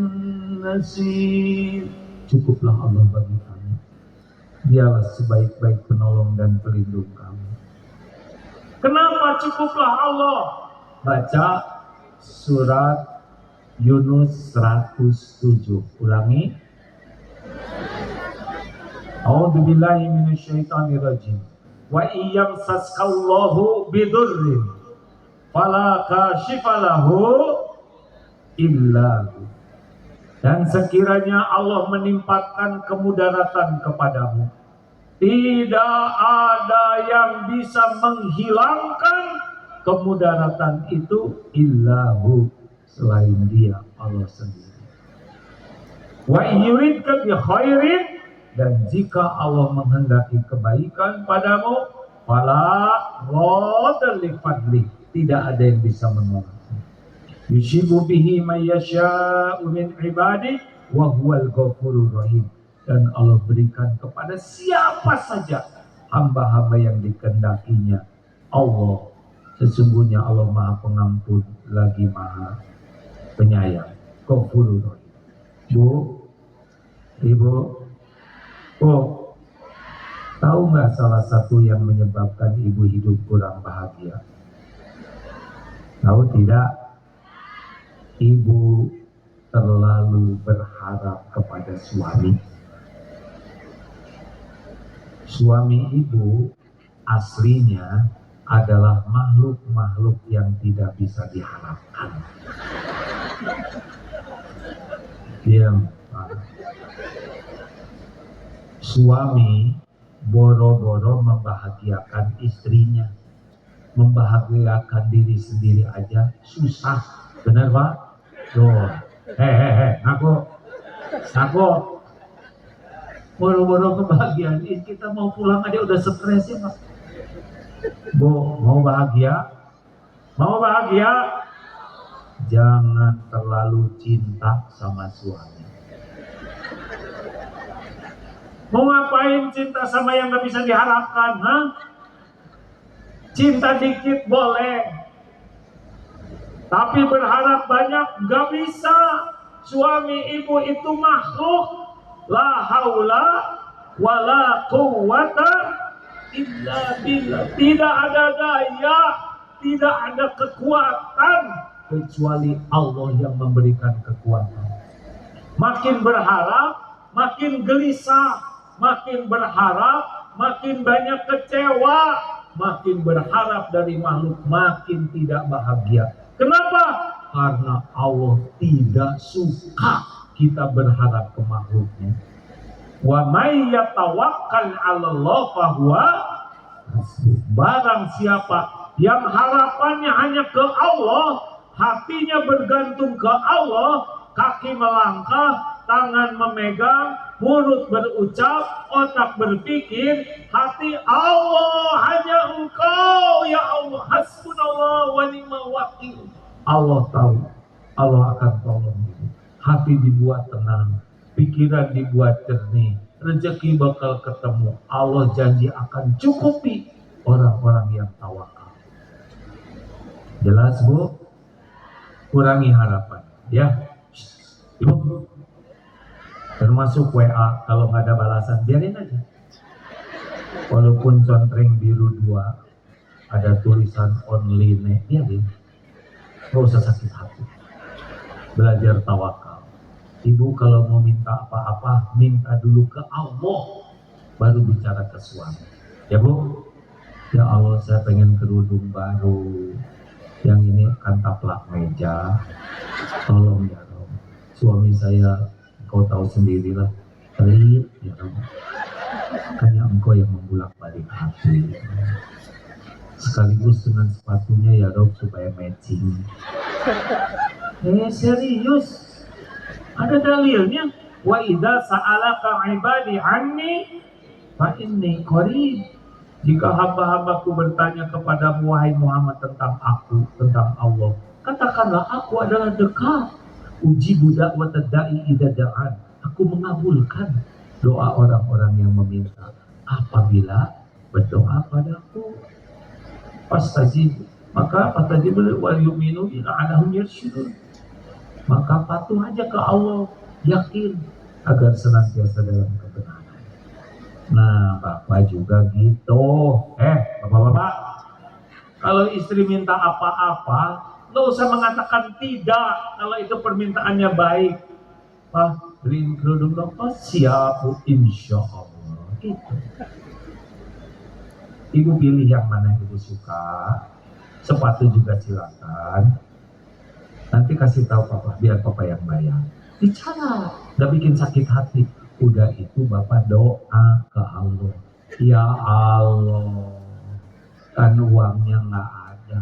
nasir. Cukuplah Allah bagi kami. Dialah sebaik-baik penolong dan pelindung kami. Kenapa cukuplah Allah? Baca surat Yunus 107. Ulangi. A'udzubillahi minasyaitonirrajim. Wa iyyamsaskallahu bidurrin fala kashifalahu illa hu. Dan sekiranya Allah menimpakan kemudaratan kepadamu, tidak ada yang bisa menghilangkan kemudaratan itu illahu, selain Dia, Allah sendiri. Wa yuridka bi khairin, dan jika Allah menghendaki kebaikan padamu, fala radda li fadli, tidak ada yang bisa menolak. Yushibu bihi may yasha'u min ibadi wa huwal ghafurur rahim. Dan Allah berikan kepada siapa saja hamba-hamba yang dikehendakinya. Allah, sesungguhnya Allah Maha Pengampun lagi Maha Penyayang. Ghafurur rahim. Bu, Ibu, tahu nggak salah satu yang menyebabkan ibu hidup kurang bahagia? Tahu tidak? Ibu terlalu berharap kepada suami. Suami ibu aslinya adalah makhluk-makhluk yang tidak bisa diharapkan. Diam. Suami boro-boro membahagiakan istrinya, membahagiakan diri sendiri aja susah. Benar Pak? Tuh, ngaku boro-boro kebahagiaan, kita mau pulang aja udah stres ya Pak. Bu, mau bahagia? Mau bahagia? Jangan terlalu cinta sama suami. Mau ngapain cinta sama yang gak bisa diharapkan? Cinta dikit boleh, tapi berharap banyak gak bisa. Suami ibu itu makhluk la haula wala quwwata illa billah. Tidak ada daya, tidak ada kekuatan kecuali Allah yang memberikan kekuatan. Makin berharap, makin gelisah, makin berharap, makin banyak kecewa, makin berharap dari makhluk, makin tidak bahagia. Kenapa? Karena Allah tidak suka kita berharap ke makhluknya. Wa may yatawakkal 'alallah fahuwa hasbuh. Barang siapa yang harapannya hanya ke Allah, hatinya bergantung ke Allah, kaki melangkah, tangan memegang, mulut berucap, otak berpikir, hati Allah, hanya Engkau ya Allah, hasbunallah wa ni'mal wakil. Allah tahu, Allah akan tolong. Hati dibuat tenang, pikiran dibuat jernih, rezeki bakal ketemu. Allah janji akan cukupi orang-orang yang tawakal. Jelas Bu? Kurangi harapan ya. Ibu, termasuk WA, kalau nggak ada balasan biarin aja. Walaupun contreng biru 2 ada tulisan only, biarin. Nggak usah sakit hati. Belajar tawakal. Ibu kalau mau minta apa-apa, minta dulu ke Allah, baru bicara ke suami. Ya Bu? Ya Allah, saya pengen kerudung baru, yang ini akan taplak meja, tolong ya Rob, suami saya engkau tahu sendirilah, pelit ya Rob, hanya engkau yang membulak-balik hati, sekaligus dengan sepatunya ya Rob supaya matching. Serius, ada dalilnya. Wa idza sa'alaka ibadi anni fa inni qarib. Jika hamba-hambaku bertanya kepadamu wahai Muhammad tentang aku, tentang Allah, katakanlah aku adalah dekat. Ujibu da'watad da'i idza da'an. Aku mengabulkan doa orang-orang yang meminta apabila berdoa padaku. Fastajib, maka fastajib wal yu'minu la'allahum yarshudun. Maka patuh aja ke Allah, yakin agar senantiasa dalam kebenaran. Nah, Bapak juga gitu. Bapak-bapak, kalau istri minta apa-apa, nggak usah mengatakan tidak kalau itu permintaannya baik. Pak, beliin kerudung dong. Oh, siap, insya Allah. Gitu. Ibu pilih yang mana ibu suka. Sepatu juga silakan. Nanti kasih tahu papa, biar papa yang bayar. Bicara, gak bikin sakit hati. Udah itu bapak doa ke Allah. Ya Allah, kan uangnya gak ada.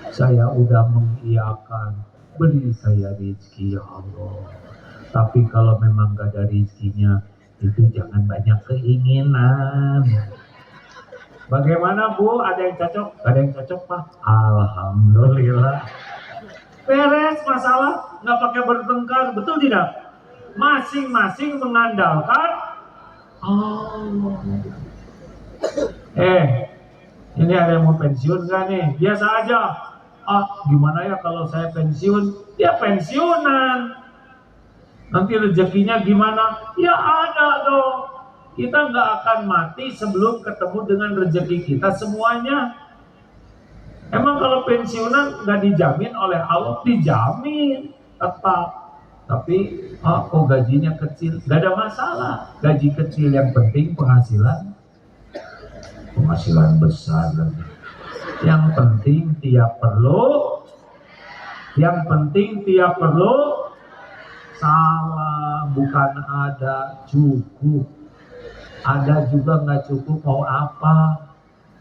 Saya udah mengiyakan, beri saya rezeki ya Allah. Tapi kalau memang gak ada rezekinya, itu jangan banyak keinginan. Bagaimana Bu? Ada yang cocok? Ada yang cocok Pak? Alhamdulillah. Beres masalah, nggak pakai bertengkar, betul tidak? Masing-masing mengandalkan Allah. Ini ada yang mau pensiun nggak nih? Biasa aja. Gimana ya kalau saya pensiun? Ya pensiunan. Nanti rezekinya gimana? Ya ada dong. Kita nggak akan mati sebelum ketemu dengan rezeki kita semuanya. Emang kalau pensiunan nggak dijamin oleh Allah? Dijamin tetap. Tapi kok gajinya kecil? Nggak ada masalah. Gaji kecil yang penting penghasilan besar. Yang penting tiap perlu. Salah, bukan ada, cukup. Ada juga nggak cukup, mau apa?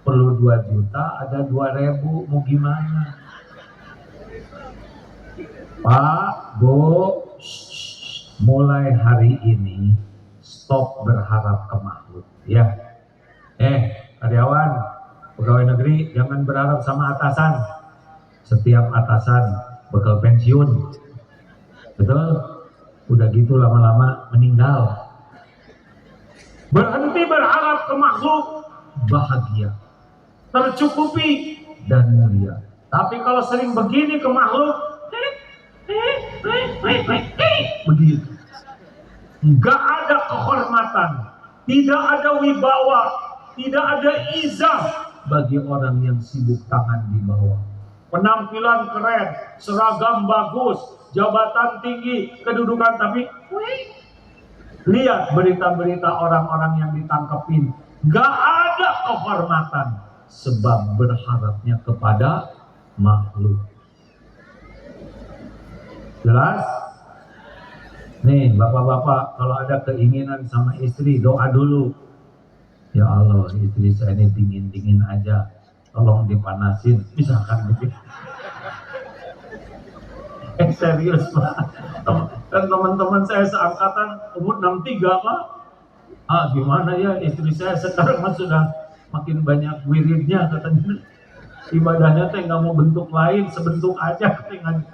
Perlu 2 juta, ada 2.000, mau gimana? Pak, Bu, mulai hari ini stop berharap ke makhluk, ya. Karyawan, pegawai negeri, jangan berharap sama atasan. Setiap atasan bakal pensiun, betul? Udah gitu lama-lama meninggal. Berhenti berharap ke makhluk, bahagia, tercukupi, dan mulia. Tapi kalau sering begini ke makhluk, begitu, nggak ada kehormatan, tidak ada wibawa, tidak ada izah bagi orang yang sibuk tangan di bawah. Penampilan keren, seragam bagus, jabatan tinggi, kedudukan, tapi lihat berita-berita orang-orang yang ditangkepin, gak ada kehormatan sebab berharapnya kepada makhluk. Jelas? Nih bapak-bapak, kalau ada keinginan sama istri, doa dulu. Ya Allah, istri saya ini dingin-dingin aja, tolong dipanasin, misalkan gitu. Serius Pak. Dan teman-teman saya seangkatan umur 63 Pak. Gimana ya, istri saya sekarang sudah makin banyak wiridnya katanya. Ibadahnya teh nggak mau bentuk lain, sebentuk aja katanya.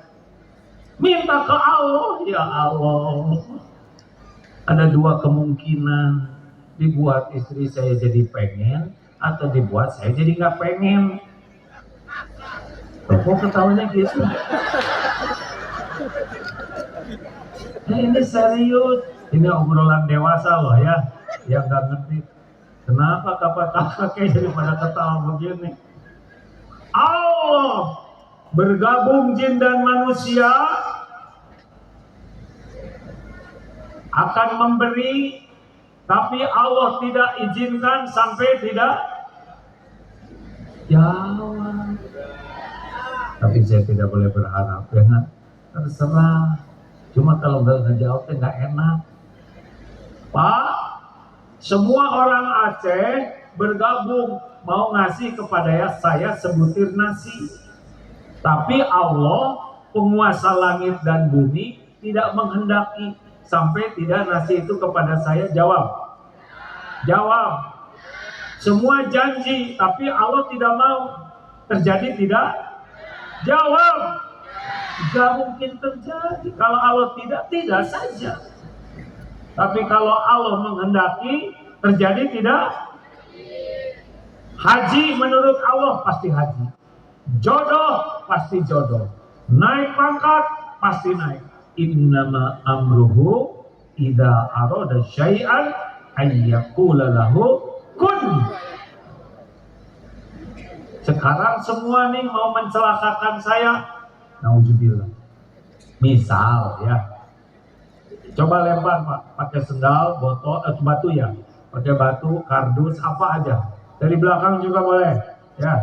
Minta ke Allah, ya Allah. Ada 2 kemungkinan, dibuat istri saya jadi pengen atau dibuat saya jadi nggak pengen. Kok ketawanya gitu? Ini serius, ini obrolan dewasa loh ya, yang nggak ngerti. Kenapa kata-kata kayak jadi pada ketawa begini? Allah bergabung jin dan manusia akan memberi, tapi Allah tidak izinkan sampai tidak jawab. Tapi saya tidak boleh berharap, ya kan? Terserah. Cuma kalau nggak ngejawab nggak enak. Pak, semua orang Aceh bergabung mau ngasih kepada saya sebutir nasi. Tapi Allah, penguasa langit dan bumi, tidak menghendaki sampai tidak nasi itu kepada saya. Jawab. Jawab. Semua janji, tapi Allah tidak mau. Terjadi tidak? Jawab. Gak mungkin terjadi. Kalau Allah tidak saja. Tapi kalau Allah menghendaki, terjadi tidak? Haji menurut Allah pasti haji. Jodoh pasti jodoh. Naik pangkat pasti naik. Innama amruhu idza arada syai'an ayyaqula lahu kun. Sekarang semua nih mau mencelakakan saya. Nauzubillah. Misal ya. Coba lempar Pak, pakai sendal, botol, batu ya. Pakai batu, kardus, apa aja. Dari belakang juga boleh. Ya.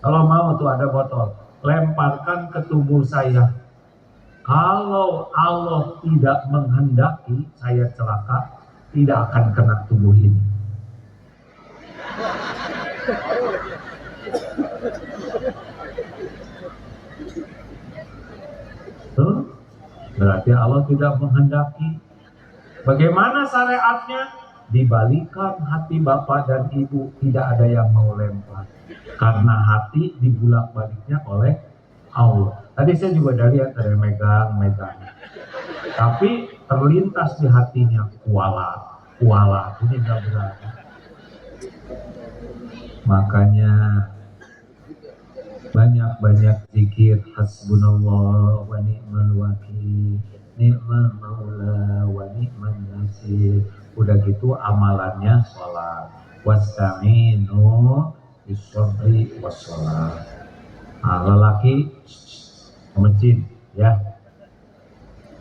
Kalau mau tuh ada botol. Lemparkan ke tubuh saya. Kalau Allah tidak menghendaki saya celaka, tidak akan kena tubuh ini. Tuh, berarti Allah tidak menghendaki. Bagaimana syariatnya? Dibalikan hati bapak dan ibu, tidak ada yang mau lempar. Karena hati dibulak-baliknya oleh Allah. Tadi saya juga dari megang. Tapi terlintas di hatinya kualat. Ini gak berani. Makanya banyak zikir hasbunallah wa ni'mal wakil, ni'mal maula wa ni'man nasir. Udah gitu amalannya sholat. Wasta'inu bis-sabri was-sholat. Lelaki ke masjid ya.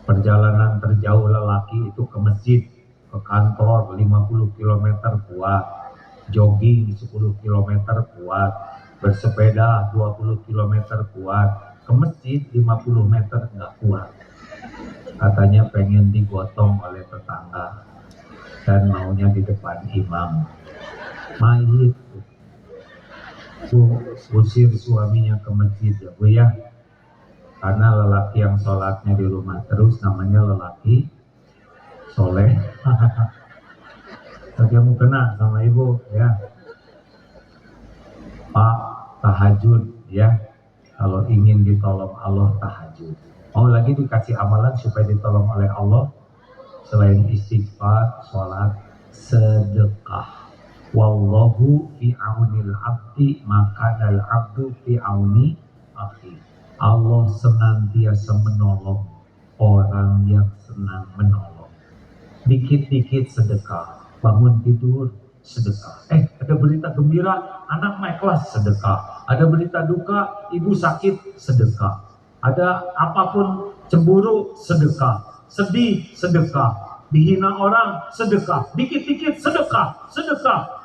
Perjalanan terjauh lelaki itu ke masjid, ke kantor 50 km kuat, jogging 10 km kuat, bersepeda 20 km kuat, ke masjid 50 meter nggak kuat. Katanya pengen digotong oleh tetangga dan maunya di depan imam. Mayit usir suaminya ke masjid ya Bu ya. Karena lelaki yang sholatnya di rumah terus namanya lelaki soleh. Kamu kena sama ibu ya. Pak, tahajud ya. Kalau ingin ditolong Allah, tahajud. Mau lagi dikasih amalan supaya ditolong oleh Allah, selain istighfar, sholat, sedekah. Wallahu fi aunil abdi maka dal abdu fi auni akhi. Allah senantiasa menolong orang yang senang menolong. Dikit-dikit sedekah, bangun tidur sedekah. Ada berita gembira, anak naik kelas sedekah. Ada berita duka, ibu sakit sedekah. Ada apapun cemburu sedekah, sedih sedekah. Dihina orang sedekah, dikit-dikit sedekah.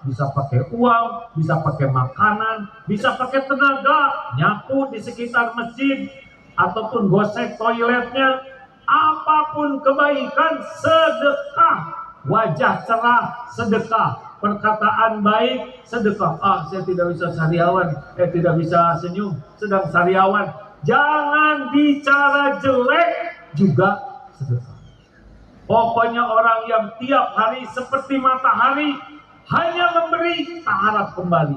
Bisa pakai uang, bisa pakai makanan, bisa pakai tenaga, nyapu di sekitar masjid, ataupun gosek toiletnya. Apapun kebaikan sedekah. Wajah cerah sedekah, perkataan baik sedekah. Saya tidak bisa sariawan, tidak bisa senyum, sedang sariawan. Jangan bicara jelek juga sedekah. Pokoknya orang yang tiap hari seperti matahari hanya memberi, tak harap kembali.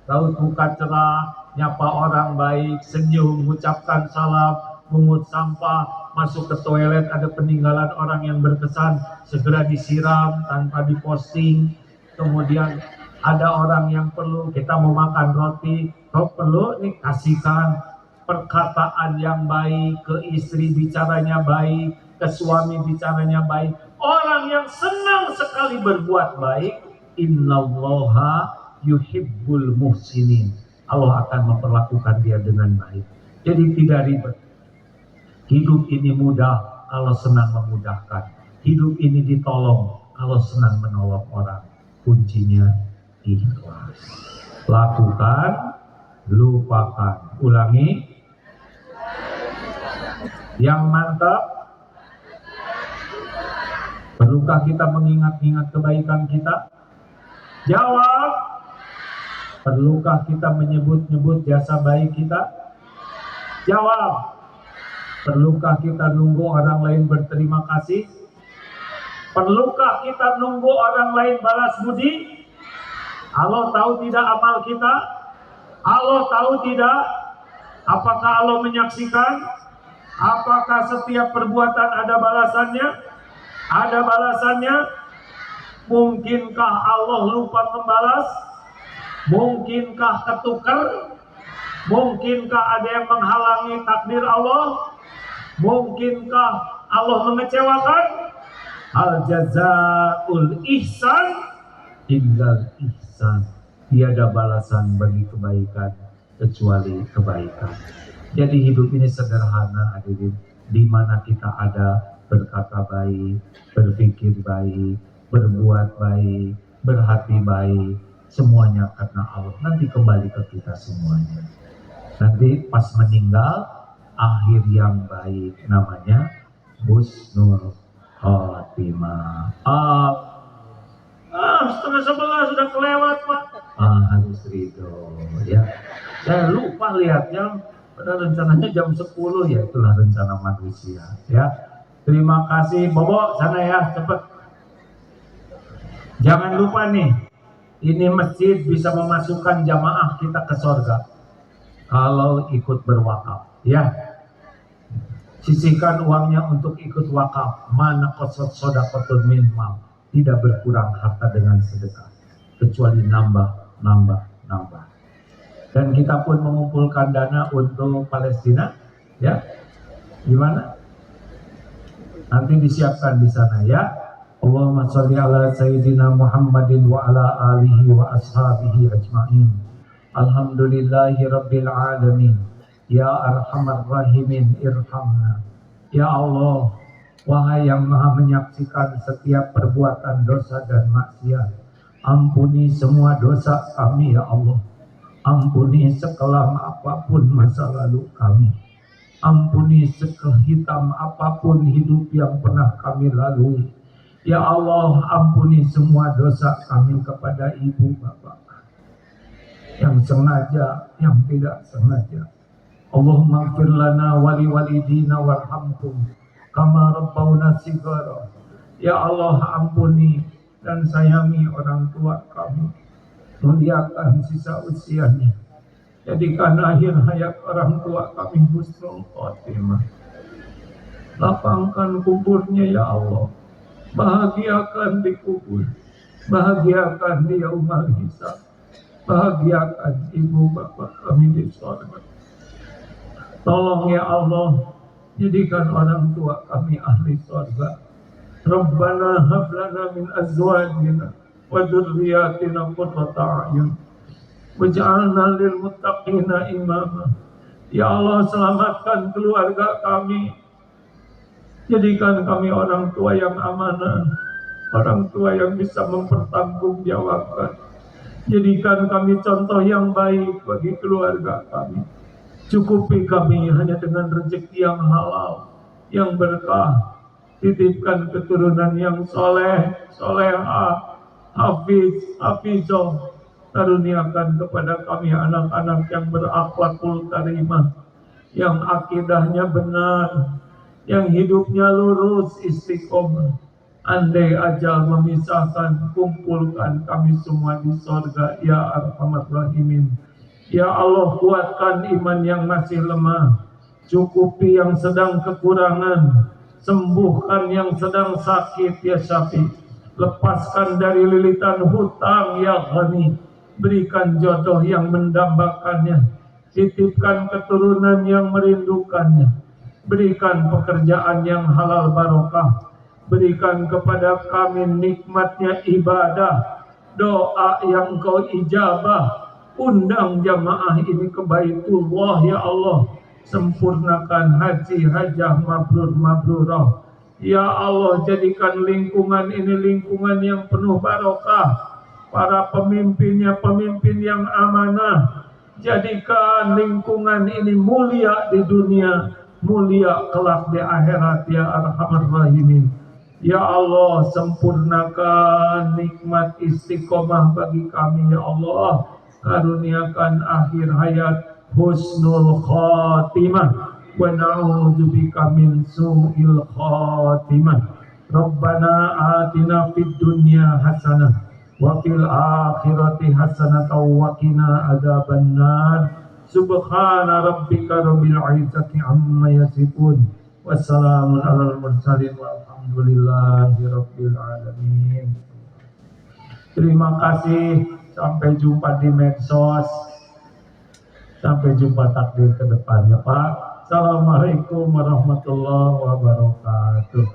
Raut muka cerah, nyapa orang baik, senyum, mengucapkan salam, mengut sampah, masuk ke toilet ada peninggalan orang yang berkesan, segera disiram tanpa diposting. Kemudian ada orang yang perlu, kita mau makan roti, kau perlu nih kasihkan. Perkataan yang baik, ke istri bicaranya baik, ke suami bicaranya baik. Orang yang senang sekali berbuat baik, innallaha yuhibbul muhsinin. Allah akan memperlakukan dia dengan baik. Jadi tidak ribet. Hidup ini mudah kalau senang memudahkan. Hidup ini ditolong kalau senang menolong orang. Kuncinya ikhlas. Lakukan, lupakan. Ulangi, Yang mantap. Perlukah kita mengingat-ingat kebaikan kita? Jawab. Perlukah kita menyebut-nyebut jasa baik kita? Jawab. Perlukah kita nunggu orang lain berterima kasih? Perlukah kita nunggu orang lain balas budi? Allah tahu tidak amal kita? Allah tahu tidak? Apakah Allah menyaksikan? Apakah setiap perbuatan ada balasannya? Ada balasannya? Mungkinkah Allah lupa membalas? Mungkinkah ketukar? Mungkinkah ada yang menghalangi takdir Allah? Mungkinkah Allah mengecewakan? Al jazaul ihsan illal ihsan. Tiada balasan bagi kebaikan kecuali kebaikan. Jadi hidup ini sederhana, hadirin, di mana kita ada berkata baik, berpikir baik, berbuat baik, berhati baik, semuanya karena Allah. Nanti kembali ke kita semuanya. Nanti pas meninggal, akhir yang baik, namanya husnul khotimah. Setengah 11 sudah kelewat, Pak. Harus ridho, ya. Saya lupa lihat jam, pada rencananya jam 10, ya itulah rencana manusia, ya. Terima kasih, Bobo, sana ya, cepet. Jangan lupa nih, ini masjid bisa memasukkan jamaah kita ke surga kalau ikut berwakaf, ya. Sisihkan uangnya untuk ikut wakaf. Mana qasad shadaqatun min mal. Tidak berkurang harta dengan sedekah, kecuali nambah. Dan kita pun mengumpulkan dana untuk Palestina, ya. Gimana? Nanti disiapkan di sana, ya. Allahumma sholli ala sayyidina Muhammadin wa ala alihi wa ashabihi ajma'in. Alhamdulillahi rabbil alamin. Ya arhamar rahimin irhamna. Ya Allah, wahai yang maha menyaksikan setiap perbuatan dosa dan maksiat, ampuni semua dosa kami ya Allah. Ampuni sekelam apapun masa lalu kami. Ampuni sekehitam apapun hidup yang pernah kami lalui. Ya Allah, ampuni semua dosa kami kepada ibu bapak, yang sengaja, yang tidak sengaja. Allahumma ighfir lana wa li walidina warhamhum kama rabbawna shighara. Ya Allah, ampuni dan sayangi orang tua kami, muliakan sisa usianya, jadikan akhir hayat orang tua kami husnul khotimah. Lapangkan kuburnya ya Allah, bahagiakan di kubur, bahagiakan di yaumul hisab, bahagiakan ibu bapak kami di surga. Tolong ya Allah, jadikan orang tua kami ahli surga. Rabbana hab lana min azwajina wa dzurriyyatina qurrata a'yun waj'alna lil muttaqina imama. Ya Allah, selamatkan keluarga kami. Jadikan kami orang tua yang amanah, orang tua yang bisa mempertanggungjawabkan. Jadikan kami contoh yang baik bagi keluarga kami. Cukupi kami hanya dengan rezeki yang halal, yang berkah. Titipkan keturunan yang soleh, solehah, hafizah. Karuniakan kepada kami anak-anak yang berakhlakul karimah, yang akidahnya benar, yang hidupnya lurus istiqomah. Andai ajal memisahkan, kumpulkan kami semua di surga ya arhamar rahimin. Ya Allah, kuatkan iman yang masih lemah, cukupi yang sedang kekurangan, sembuhkan yang sedang sakit ya Syafi, lepaskan dari lilitan hutang ya Ghani, berikan jodoh yang mendambakannya, titipkan keturunan yang merindukannya, berikan pekerjaan yang halal barokah, berikan kepada kami nikmatnya ibadah, doa yang Kau ijabah. Undang jamaah ini ke Baitullah ya Allah. Sempurnakan haji hajah mabrur-mabrurah. Ya Allah, jadikan lingkungan ini lingkungan yang penuh barokah. Para pemimpinnya pemimpin yang amanah. Jadikan lingkungan ini mulia di dunia, mulia kelak di akhirat ya arhamar rahimin. Ya Allah, sempurnakan nikmat istiqomah bagi kami ya Allah. Karuniakan akhir hayat husnul khatimah wa na'udzubika min su'il khatimah. Rabbana atina fid dunya hasanah wa fil akhirati hasanah wa qina adzabannar. Subhana rabbika rabbil izzati amma yasifun. Wassalamun alal mursalin walhamdulillahi rabbil alamin. Terima kasih. Sampai jumpa di medsos. Sampai jumpa takdir ke depannya Pak. Assalamualaikum warahmatullahi wabarakatuh.